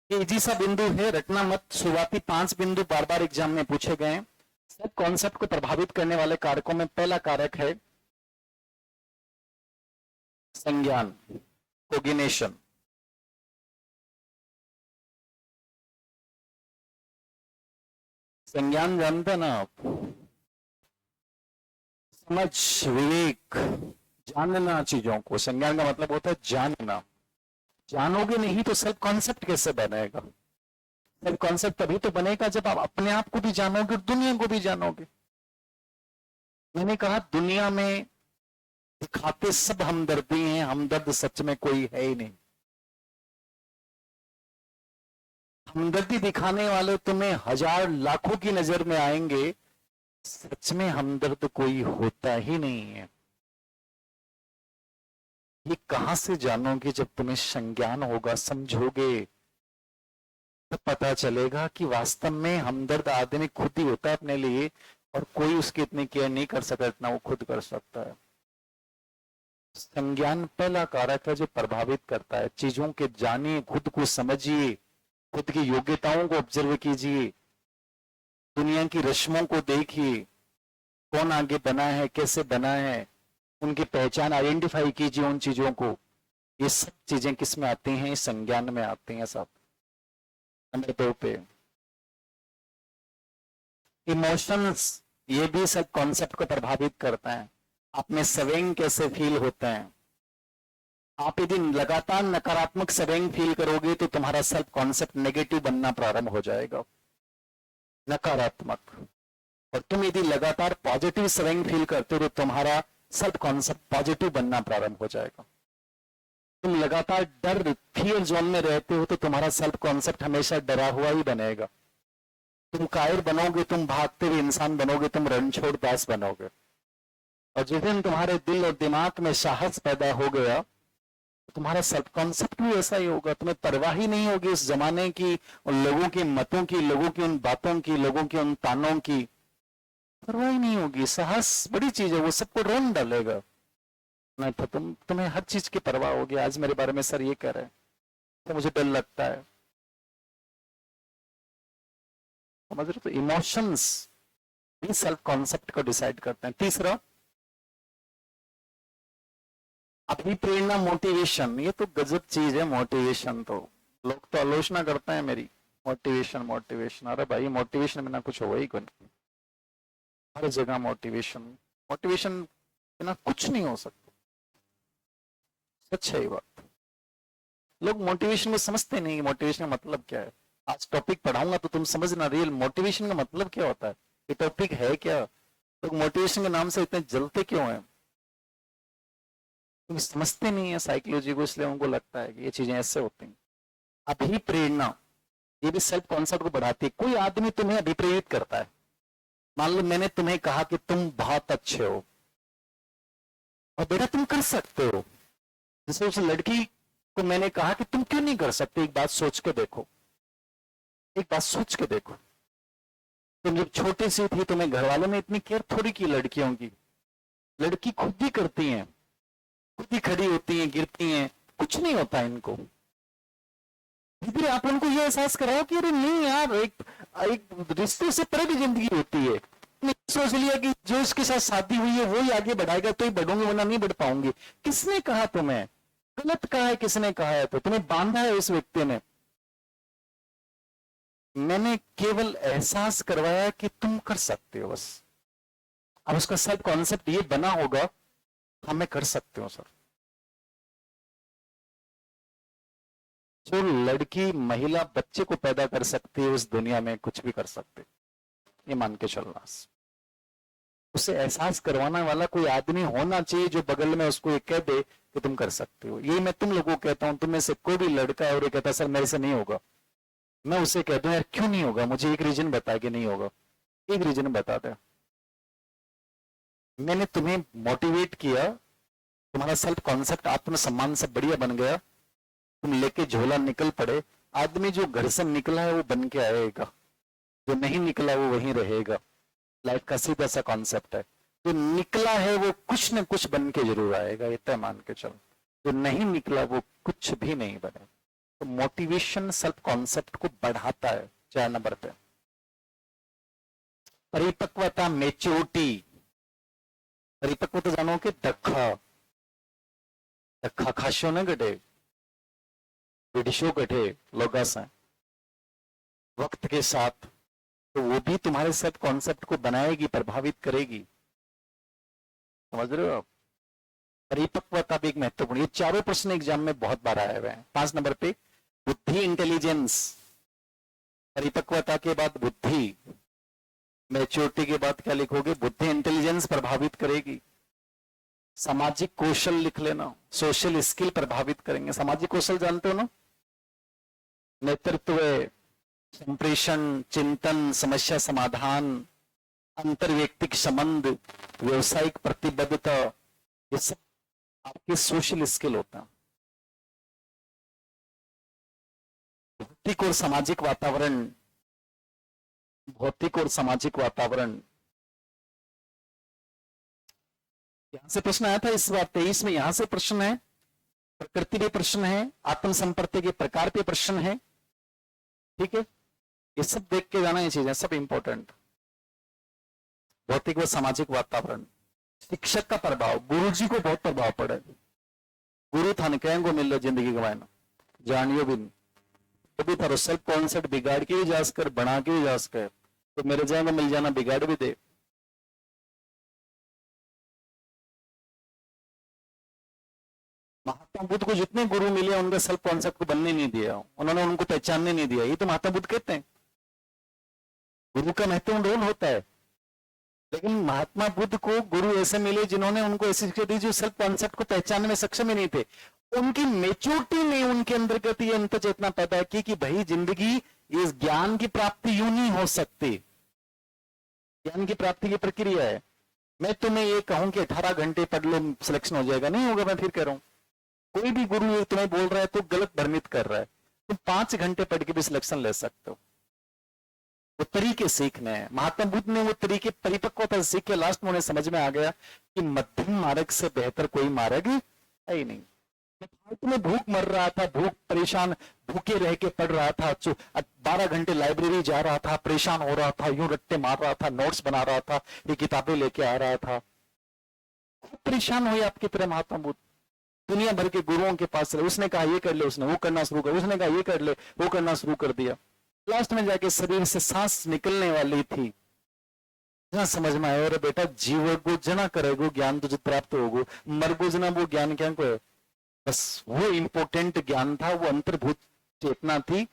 इजी सा बिंदु है, रटना मत। शुरुआती 5 बिंदु बार बार एग्जाम में पूछे गए। सेल्फ कॉन्सेप्ट को प्रभावित करने वाले कारकों में पहला कारक है संज्ञान, कोग्निशन। संज्ञान जानते हैं ना आप? समझ, विवेक, जानना चीजों को। संज्ञान का मतलब होता है जानना। जानोगे नहीं तो सेल्फ कॉन्सेप्ट कैसे बनेगा? सेल्फ कॉन्सेप्ट तभी तो बनेगा जब आप अपने आप को भी जानोगे और दुनिया को भी जानोगे। मैंने कहा दुनिया में दिखाते सब हमदर्दी हैं, हमदर्द सच में कोई है ही नहीं। हमदर्दी दिखाने वाले तुम्हें 1000 लाखों की नजर में आएंगे, सच में हमदर्द कोई होता ही नहीं है। ये कहां से जानोगे? जब तुम्हें संज्ञान होगा, समझोगे, तब पता चलेगा कि वास्तव में हमदर्द आदमी खुद ही होता है अपने लिए, और कोई उसकी इतनी केयर नहीं कर सकता जितना वो खुद कर सकता है। संज्ञान पहला कारक है जो प्रभावित करता है। चीजों के जानिए, खुद को समझिए, खुद की योग्यताओं को ऑब्जर्व कीजिए, दुनिया की रस्मों को देखिए, कौन आगे बना है, कैसे बना है, उनकी पहचान आइडेंटिफाई कीजिए उन चीजों को। ये सब चीजें किस में आती हैं? संज्ञान में आती हैं सब। नंबर 2 पे इमोशंस, ये भी सब कॉन्सेप्ट को प्रभावित करते हैं। आप में स्विंग कैसे फील होते हैं? आप यदि लगातार नकारात्मक स्विंग फील करोगे तो तुम्हारा सेल्फ कॉन्सेप्ट नेगेटिव बनना प्रारंभ हो जाएगा, नकारात्मक। और तुम यदि लगातार पॉजिटिव स्विंग फील करते हो तो तुम्हारा सेल्फ कॉन्सेप्ट पॉजिटिव बनना प्रारंभ हो जाएगा। तुम लगातार डर, फियर जोन में रहते हो तो तुम्हारा सेल्फ कॉन्सेप्ट हमेशा डरा हुआ ही बनेगा। तुम कायर बनोगे, तुम भागते हुए इंसान बनोगे, तुम रणछोड़ दास बनोगे। और जिस दिन तुम्हारे दिल और दिमाग में साहस पैदा हो गया, तुम्हारा सब कॉन्सेप्ट भी ऐसा ही होगा। तुम्हें परवाह ही नहीं होगी उस जमाने की, उन लोगों के मतों की, लोगों की उन बातों की, लोगों के उन तानों की परवाह ही नहीं होगी। साहस बड़ी चीज है, वो सबको रोन डालेगा। नहीं तो तुम्हें हर चीज की परवाह होगी। आज मेरे बारे में सर ये कह रहे हैं तो मुझे डर लगता है, समझ रहे? तो इमोशंस भी सेल्फ कॉन्सेप्ट को डिसाइड करते हैं। तीसरा, अभिप्रेरणा, मोटिवेशन। ये तो गजब चीज है मोटिवेशन। तो लोग तो आलोचना करते हैं मेरी, मोटिवेशन मोटिवेशन। अरे भाई, मोटिवेशन बिना कुछ होगा ही कोई नहीं। हर जगह मोटिवेशन, मोटिवेशन बिना कुछ नहीं हो सकता। सच है ये बात। लोग मोटिवेशन को समझते नहीं, मोटिवेशन का मतलब क्या है। आज टॉपिक पढ़ाऊंगा तो तुम समझना रियल मोटिवेशन का मतलब क्या होता है, ये टॉपिक है क्या। लोग मोटिवेशन के नाम से इतने जलते क्यों हैं? तुम समझते नहीं है साइकोलॉजी को, इसलिए उनको लगता है कि ये चीजें ऐसे होती हैं। अभिप्रेरणा, ये भी सेल्फ कॉन्सेप्ट को बढ़ाती है। कोई आदमी तुम्हें अभिप्रेरित करता है। मान लो मैंने तुम्हें कहा कि तुम बहुत अच्छे हो और बेटा तुम कर सकते हो। जैसे उस लड़की को मैंने कहा कि तुम क्यों नहीं कर सकते, एक बात सोच के देखो, एक बात सोच के देखो। तुम जब छोटी सी थी, तुम्हें घर वालों ने इतनी केयर थोड़ी की लड़कियों की। लड़की खुद ही करती हैं, खुद ही खड़ी होती हैं, गिरती हैं, कुछ नहीं होता इनको। धीरे आप उनको ये एहसास कराओ कि अरे नहीं यार, एक रिश्ते से परे भी जिंदगी होती है। सोच लिया कि जो इसके साथ शादी हुई है वो ही आगे बढ़ाएगा तो ही बढ़ूंगी, वरना नहीं बढ़ पाऊंगी। किसने कहा तुम्हें? गलत कहा है किसने कहा है? तो तुम्हें बांधा है उस व्यक्ति ने। मैंने केवल एहसास करवाया कि तुम कर सकते हो बस। अब उसका सेल्फ कॉन्सेप्ट ये बना होगा, हाँ मैं कर सकते हो सर। जो लड़की, महिला, बच्चे को पैदा कर सकती है उस दुनिया में कुछ भी कर सकते, ये मान के चलना। उसे एहसास करवाने वाला कोई आदमी होना चाहिए जो बगल में उसको ये कह दे कि तुम कर सकते हो। ये मैं तुम लोगों को कहता हूं, तुम में से कोई भी लड़का है और ये कहता सर मेरे से नहीं होगा, मैं उसे कह दूं यार क्यों नहीं होगा, मुझे एक रीजन बता के नहीं होगा, एक रीजन बता दे। मैंने तुम्हें मोटिवेट किया, तुम्हारा सेल्फ कॉन्सेप्ट आत्मसम्मान से बढ़िया बन गया, तुम लेके झोला निकल पड़े। आदमी जो घर से निकला है वो बन के आएगा, जो नहीं निकला वो वहीं रहेगा। लाइफ का सीधा सा कॉन्सेप्ट है। जो निकला है वो कुछ न कुछ बन के जरूर आएगा, ये तय मान के चलो। जो नहीं निकला वो कुछ भी नहीं बने। तो मोटिवेशन सेल्फ कॉन्सेप्ट को बढ़ाता है। 4 नंबर पे परिपक्वता, मेच्योरिटी। परिपक्वता जानो कि दखा दखा खाशो न गटे विडिशो गटे लोगास है वक्त के साथ, तो वो भी तुम्हारे सेल्फ कॉन्सेप्ट को बनाएगी, प्रभावित करेगी। समझ रहे हो आप? परिपक्वता भी एक महत्वपूर्ण। ये चारों प्रश्न एग्जाम में बहुत बार आए हुए हैं। 5 नंबर पे बुद्धि, इंटेलिजेंस। परिपक्वता के बाद बुद्धि, मैच्योरिटी के बाद क्या लिखोगे? बुद्धि, इंटेलिजेंस प्रभावित करेगी। सामाजिक कौशल लिख लेना, सोशल स्किल प्रभावित करेंगे। सामाजिक कौशल जानते हो ना? नेतृत्व, संप्रेषण, चिंतन, समस्या समाधान, अंतर्व्यक्तिक संबंध, व्यवसायिक प्रतिबद्धता, ये सब आपके सोशल स्किल होता है। भौतिक और सामाजिक वातावरण, भौतिक और सामाजिक वातावरण। यहां से प्रश्न आया था इस बार 23 में, यहां से प्रश्न है। प्रकृति पे प्रश्न है, आत्म संपर्क के प्रकार पे प्रश्न है। ठीक है, ये सब देख के जाना, ये चीजें सब इंपॉर्टेंट। भौतिक व सामाजिक वातावरण, शिक्षक का प्रभाव, गुरु जी को बहुत प्रभाव पड़े। गुरु थाने कहेंगे मिल जिंदगी गवाना जानियो भी तो भी थारो सेल्फ कॉन्सेप्ट बिगाड़ के भी जा कर, बना के भी जा कर, तो मेरे जाएंगे मिल जाना बिगाड़ भी दे। महात्मा बुद्ध को जितने गुरु मिले उनका सेल्फ कॉन्सेप्ट को बनने नहीं दिया, उन्होंने उनको पहचानने नहीं दिया। ये तो महात्मा बुद्ध कहते हैं गुरु का महत्वपूर्ण रोल होता है। लेकिन महात्मा बुद्ध को गुरु ऐसे मिले जिन्होंने उनको ऐसी शिक्षा दी जो सेल्फ कॉन्सेप्ट को पहचानने में सक्षम ही नहीं थे। उनकी मेच्योरिटी ने उनके अंदर कहती है अंत चेतना पैदा की कि भाई जिंदगी इस ज्ञान की प्राप्ति यूं नहीं हो सकती। ज्ञान की प्राप्ति की प्रक्रिया है। मैं तुम्हें ये कहूं कि 18 घंटे पढ़ लो सिलेक्शन हो जाएगा, नहीं होगा। मैं फिर कह रहा हूं कोई भी गुरु तुम्हें बोल रहा है तो गलत भ्रमित कर रहा है। तुम 5 घंटे पढ़ के भी सिलेक्शन ले सकते हो। वो तरीके सीखने हैं। महात्मा बुद्ध ने वो तरीके परिपक्वता सीख के लास्ट में उन्हें समझ में आ गया कि मध्यम मार्ग से बेहतर कोई मार्ग है ही नहीं। फालतू में भूख मर रहा था, भूख परेशान, भूखे रह के पढ़ रहा था, 12 घंटे लाइब्रेरी जा रहा था, परेशान हो रहा था, यूं रट्टे मार रहा था, नोट्स बना रहा था, ये किताबें लेके आ रहा था। खूब परेशान हुए आपकी तरह महात्मा बुद्ध। दुनिया भर के गुरुओं के पास चले, उसने कहा ये कर ले, उसने वो करना शुरू कर, उसने कहा ये कर ले, वो करना शुरू कर दिया। लास्ट में जाके शरीर से सांस निकलने वाली थी, जहां समझ में आया अरे बेटा जीवो जना करेगो ज्ञान तुझे प्राप्त होगो, मरगो जना वो ज्ञान क्या को है। बस वो इंपोर्टेंट ज्ञान था, वो अंतर्भूत चेतना थी,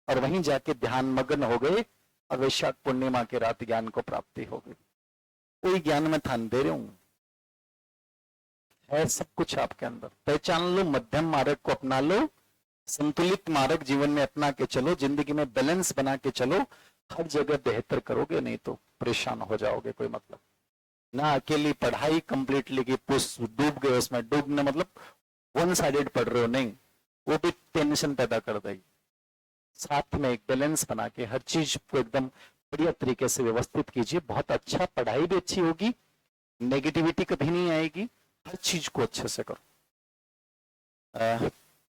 और वहीं जाके ध्यान मग्न हो गए और वैशाख पूर्णिमा के रात ज्ञान को प्राप्ति हो गई। कोई ज्ञान में थान दे रहा हूं, है सब कुछ आपके अंदर। पहचान लो, मध्यम मार्ग को अपना लो, संतुलित मार्ग जीवन में अपना के चलो, जिंदगी में बैलेंस बना के चलो, हर जगह बेहतर करोगे, नहीं तो परेशान हो जाओगे। कोई मतलब ना अकेली पढ़ाई कंप्लीटली की डूब गए उसमें, डूबने मतलब वन साइडेड पढ़ रहे हो, नहीं, वो भी टेंशन पैदा कर देगी। साथ में एक बैलेंस बना के हर चीज को एकदम बढ़िया तरीके से व्यवस्थित कीजिए। बहुत अच्छा, पढ़ाई भी अच्छी होगी, नेगेटिविटी कभी नहीं आएगी, हर चीज को अच्छे से करो।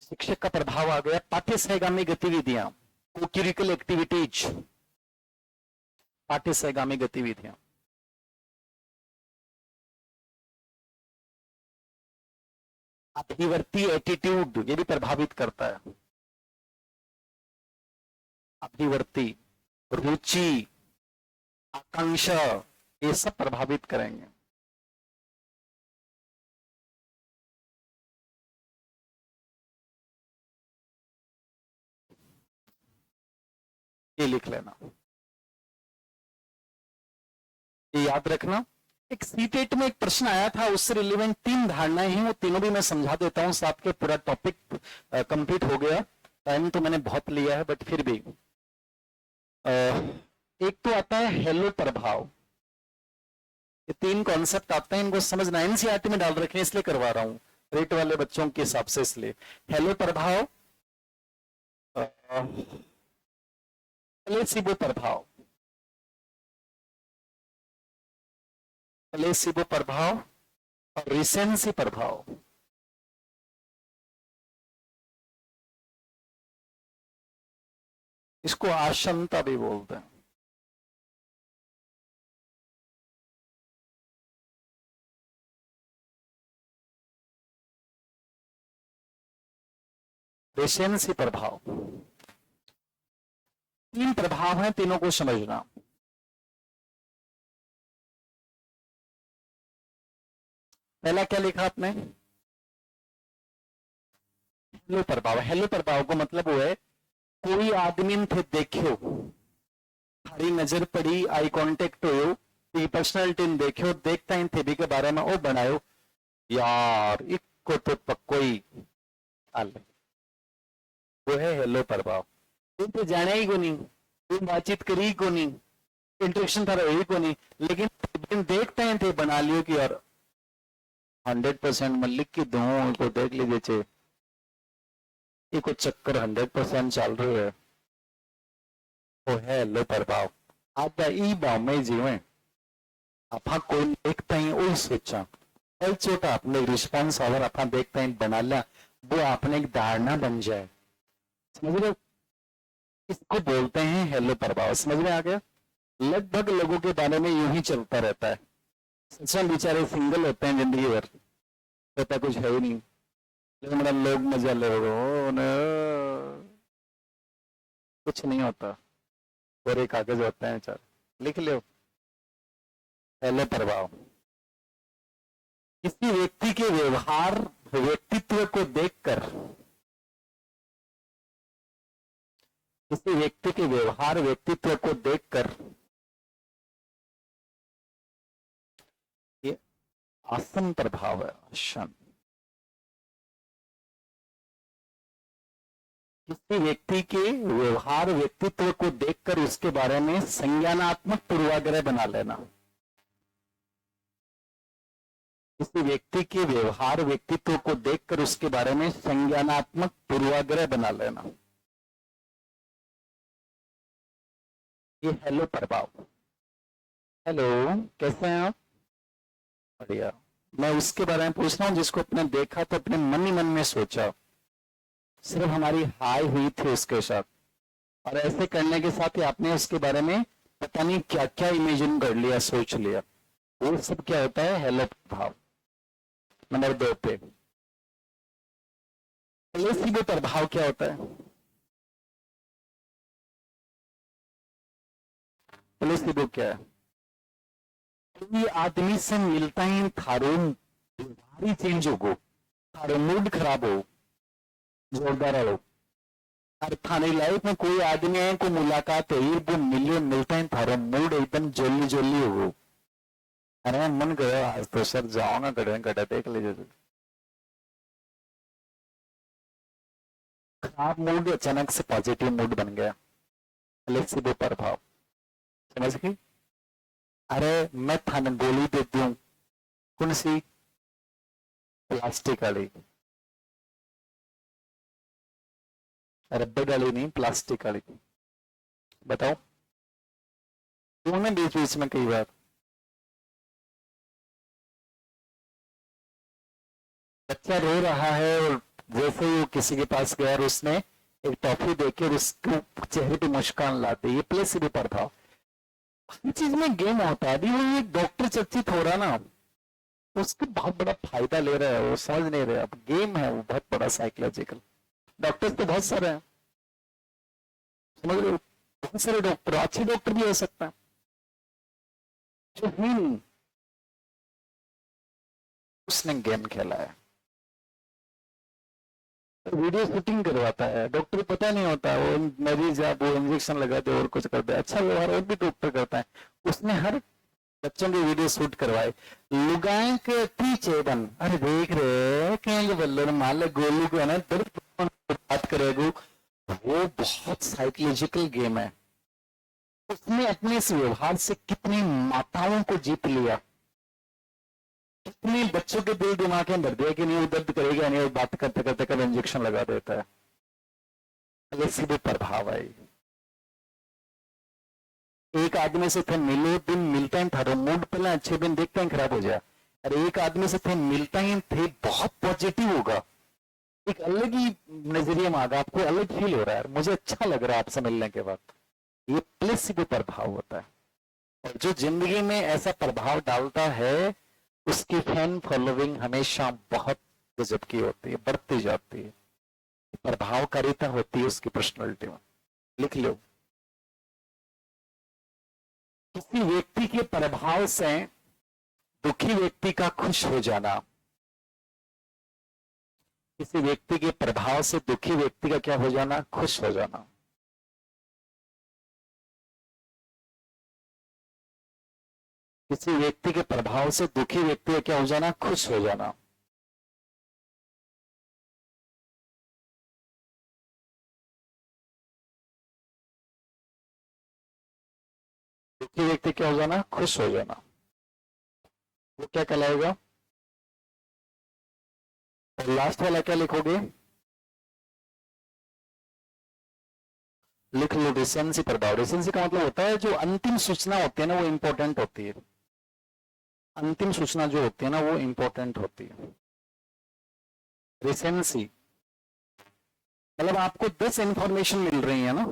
शिक्षक का प्रभाव आ गया। पाठ्य सहगामी गतिविधियां, को-करिकुलर एक्टिविटीज, पाठ्य सहगामी गतिविधियां। अभिवर्ती एटीट्यूड, ये भी प्रभावित करता है। अभिवर्ती, रुचि, आकांक्षा, ये सब प्रभावित करेंगे। ये लिख लेना, ये याद रखना। एक सीटेट में एक प्रश्न आया था, उससे रिलेवेंट 3 धारणाएं हैं, वो तीनों भी मैं समझा देता हूं, साथ के पूरा टॉपिक कंप्लीट हो गया। टाइम तो मैंने बहुत लिया है, बट फिर भी एक तो आता है हेलो प्रभाव। ये 3 कॉन्सेप्ट आते हैं, इनको समझना। एनसीईआरटी में डाल रखे हैं, इसलिए करवा रहा हूं, रेट वाले बच्चों के हिसाब से, इसलिए। हेलो प्रभाव, प्लेसिबो प्रभाव, प्लेसिबो प्रभाव और रिसेंसी प्रभाव। इसको आशंता भी बोलते हैं। रिसेंसी प्रभाव, 3 प्रभाव हैं, तीनों को समझना। पहला क्या लिखा आपने? हेलो प्रभाव। हेलो प्रभाव को मतलब वो है, कोई आदमी थे देखो, थारी नजर पड़ी, आई कांटेक्ट हो, पर्सनालिटी देखो, देखता ही थे भी के बारे में वो बनायो यार, इको तो पक्को ही आल, वो है हेलो प्रभाव। तुम तो जाने ही को नहीं, तुम बातचीत करी को नहीं, इंटरेक्शन था रही को नहीं, लेकिन देखते हैं थे बना लियो कि यार 100% मल्लिक की दो को देख लीजिए, ये कुछ चक्कर 100% चल रही है, वो है हेलो प्रभाव। आप ई भाव में जीवे, आप कोई देखता ही वही सोचा, कल छोटा अपने रिस्पॉन्स अगर आप देखता ही बना लिया, वो आपने एक धारणा बन जाए। समझ रहे हो? इसको बोलते हैं हेलो प्रभाव। समझ में आ गया? लगभग लोगों के बारे में यूं ही चलता रहता है। सच में बेचारे सिंगल होते हैं जिंदगी भर, रहता कुछ है ही नहीं, लेकिन बड़ा लोग मजा ले कुछ नहीं होता, पूरे कागज होते हैं, चल लिख लो हेलो प्रभाव। किसी व्यक्ति के व्यवहार व्यक्तित्व को देखकर, किसी व्यक्ति के व्यवहार व्यक्तित्व को देखकर ये आसन प्रभाव है। आसन किसी व्यक्ति के व्यवहार व्यक्तित्व को देखकर उसके बारे में संज्ञानात्मक पूर्वाग्रह बना लेना। किसी व्यक्ति के व्यवहार व्यक्तित्व को देखकर उसके बारे में संज्ञानात्मक पूर्वाग्रह बना लेना, ये हेलो प्रभाव। हेलो, कैसे हैं आप? बढ़िया। मैं उसके बारे में पूछ रहा हूं जिसको अपने देखा तो अपने मन ही मन में सोचा, सिर्फ हमारी हाय हुई थी उसके साथ, और ऐसे करने के साथ ही आपने उसके बारे में पता नहीं क्या क्या इमेजिन कर लिया, सोच लिया। वो सब क्या होता है? हेलो प्रभाव। नंबर 2 पे प्लेसिबो प्रभाव क्या होता है? प्लेसिबो क्या है? कोई आदमी से मिलता ही थारो भारी चेंज हो, थारो मूड खराब हो, जोरदार हो। और थारी लाइफ में कोई आदमी है, कोई मुलाकात है, वो मिलियो मिलता है, थारो मूड एकदम जोली जोली हो। अरे मन गया आज तो सर जाऊंगा, गड्ढे गड्ढा देख लीजिए। खराब मूड अचानक से पॉजिटिव मूड बन गया, प्लेसिबो प्रभाव। समझ गई? अरे मैं थाने गोली देती हूँ, कौन सी? प्लास्टिक वाली। रबड़ वाली नहीं, प्लास्टिक वाली। बताओ क्यों में बीच बीच में कई बार बच्चा रो रहा है और जैसे ही वो किसी के पास गया और उसने एक टॉफी देके उसके चेहरे पे मुस्कान लाते, ये प्लेसिबो प्रभाव। हर चीज में गेम होता है। अभी वो एक डॉक्टर चर्चित हो रहा ना, तो उसके बहुत बड़ा फायदा ले रहा है, वो समझ नहीं रहे। अब गेम है वो बहुत बड़ा साइकोलॉजिकल। डॉक्टर्स तो बहुत सारे हैं, समझ रहे हो? बहुत सारे डॉक्टर, अच्छे डॉक्टर भी हो सकता है जो उसने गेम खेला है। तो वीडियो शूटिंग करवाता है, डॉक्टर पता नहीं होता, वो मरीज या वो इंजेक्शन लगाते और कुछ करते हैं। अच्छा व्यवहार और भी डॉक्टर करता है। उसने हर बच्चों के वीडियो शूट करवाए, लुगाएं के पीछे बन, अरे देख रहे कहेंगे बल्ले माले गोलू को है ना, बात करेगा। वो बहुत साइकोलॉजिकल गेम है। उसने अपने इस व्यवहार से कितनी माताओं को जीत लिया, कितने बच्चों के दिल दिमाग में भर दिया कि नहीं वो दर्द करेगा नहीं, वो बात करते करते कब इंजेक्शन लगा देता है। प्लेसिबो प्रभाव है। एक आदमी से थे मिलो, दिन मिलता ही था, मूड पहले अच्छे दिन देखते ही खराब हो जाए। अरे एक आदमी से थे मिलता ही थे, बहुत पॉजिटिव होगा, एक अलग ही नजरिया में आगा, आपको अलग फील हो रहा है, मुझे अच्छा लग रहा है आपसे मिलने के बाद। ये प्लेसिबो प्रभाव होता है। और जो जिंदगी में ऐसा प्रभाव डालता है उसकी फैन फॉलोइंग हमेशा बहुत गजब की होती है, बढ़ती जाती है, प्रभावकारिता होती है उसकी पर्सनैलिटी में। लिख लो, किसी व्यक्ति के प्रभाव से दुखी व्यक्ति का खुश हो जाना, किसी व्यक्ति के प्रभाव से दुखी व्यक्ति का क्या हो जाना? खुश हो जाना। किसी व्यक्ति के प्रभाव से दुखी व्यक्ति का क्या हो जाना? खुश हो जाना। दुखी व्यक्ति क्या हो जाना? खुश हो जाना। वो क्या कहलाएगा? और लास्ट वाला क्या लिखोगे? लिख लो रिसेंसी प्रभाव। रिसेंसी का मतलब होता है जो अंतिम सूचना होती है ना, वो इंपॉर्टेंट होती है। अंतिम सूचना जो होती है ना, वो इंपॉर्टेंट होती है। रिसेंसी मतलब आपको 10 इंफॉर्मेशन मिल रही है ना,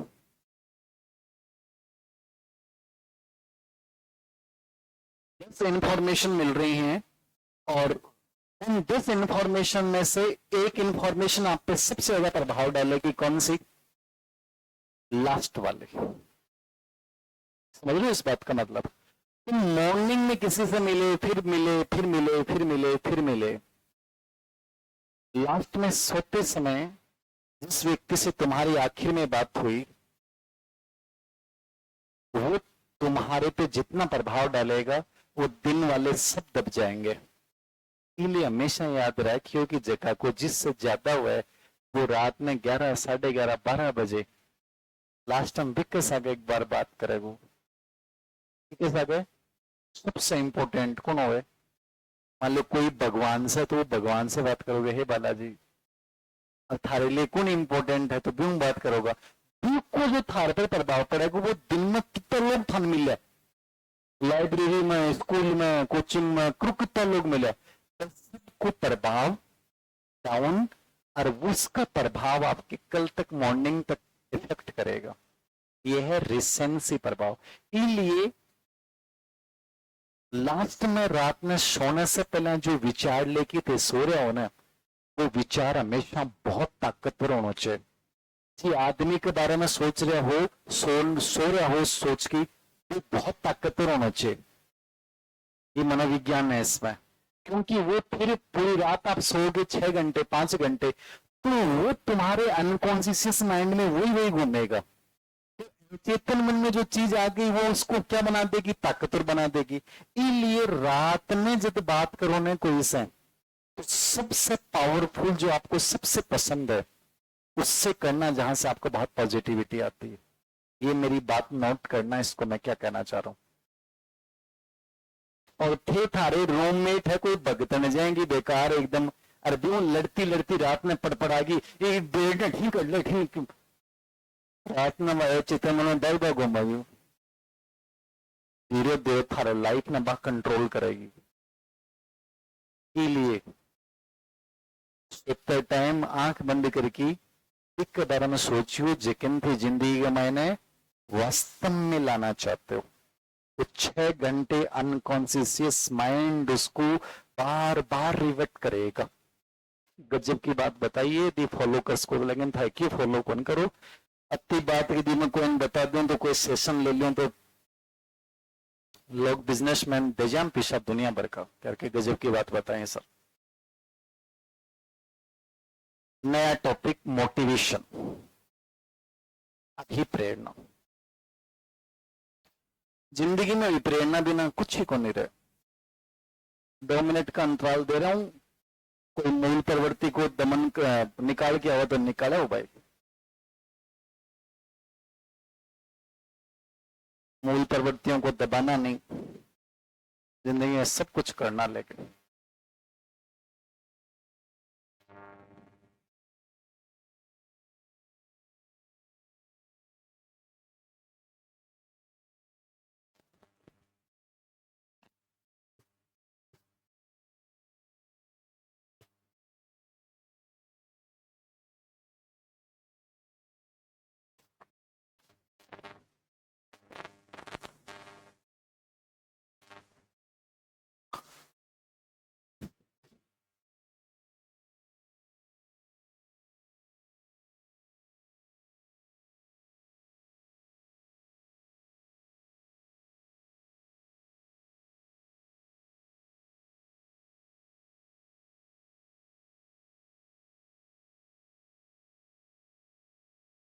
10 इंफॉर्मेशन मिल रही हैं, और उन 10 इंफॉर्मेशन में से एक इंफॉर्मेशन आप पे सबसे ज्यादा प्रभाव डालेगी। कौन सी? लास्ट वाले। समझ लो इस बात का मतलब। तुम मॉर्निंग में किसी से मिले, फिर मिले, फिर मिले, फिर मिले, फिर मिले, लास्ट में सोते समय जिस व्यक्ति से तुम्हारी आखिर में बात हुई, वो तुम्हारे पे जितना प्रभाव डालेगा वो दिन वाले सब दब जाएंगे। इसलिए हमेशा याद रखियो कि जगह को जिससे ज्यादा हुआ है वो रात में 11, 11:30, 12 बजे लास्ट टाइम बिक के साथ एक बार बात करे वो के साथ सबसे इंपॉर्टेंट कौन हो? मान लो कोई भगवान से, तो भगवान से बात करोगे, हे बालाजी और थारे लिए कौन इंपॉर्टेंट है, तो क्यों बात करोगा? को जो थार पर प्रभाव पड़ेगा वो दिन में कितने लोग थान मिले, लाइब्रेरी में, स्कूल में, कोचिंग में, कितने लोग मिले, तो सबको प्रभाव डाउन, और उसका प्रभाव आपके कल तक मॉर्निंग तक इफेक्ट करेगा। यह है रिसेंसी प्रभाव। इसलिए लास्ट में रात में सोने से पहले जो विचार लेके थे सो रहे हो ना, वो विचार हमेशा बहुत ताकतवर होना चाहिए। किसी आदमी के बारे में सोच रहे हो, सो रहे हो सोच की, वो बहुत ताकतवर होना चाहिए। ये मनोविज्ञान है इसमें, क्योंकि वो फिर पूरी रात आप सोओगे 6 घंटे 5 घंटे, तो वो तुम्हारे अनकॉन्शियस माइंड में वही वही घूमेगा। चेतन मन में जो चीज आ गई वो उसको क्या बना देगी? ताकतवर बना देगी। इसलिए रात में जब बात करो ना कोई से, तो सबसे पावरफुल जो आपको सबसे पसंद है उससे करना, जहां से आपको बहुत पॉजिटिविटी आती है। ये मेरी बात नोट करना, इसको मैं क्या कहना चाह रहा हूं। और थे थारे रूममेट है, कोई भगत न जाएंगी बेकार एकदम, अरबियों लड़ती लड़ती रात में पड़पड़ागी, ठीक है ठीक, रात में चित्र मन डर बा घुमायु, धीरे धीरे थारे लाइफ ने बा कंट्रोल करेगी। इसलिए इतने टाइम आंख बंद करके एक बारे में सोचियो, जिकन थी जिंदगी के मैंने वास्तव में लाना चाहते हो, तो 6 घंटे अनकॉन्शियस माइंड उसको बार बार रिवर्ट करेगा। गजब की बात बताइए, दी फॉलो कर को लगन था कि फॉलो कौन करो। अति बात यदि मैं कोई बता दूं तो कोई सेशन ले लूं तो लोग बिजनेसमैन बेजान पीछा दुनिया भर का करके गजब की बात बताएं सर। नया टॉपिक मोटिवेशन, अभिप्रेरणा। जिंदगी में अभिप्रेरणा बिना कुछ ही को नहीं रहे। 2 मिनट का अंतराल दे रहा हूं, कोई मूल प्रवृत्ति को दमन निकाल के आवा तो निकाला हो भाई, मूल प्रवृत्तियों को दबाना नहीं, जिंदगी में सब कुछ करना, लेकिन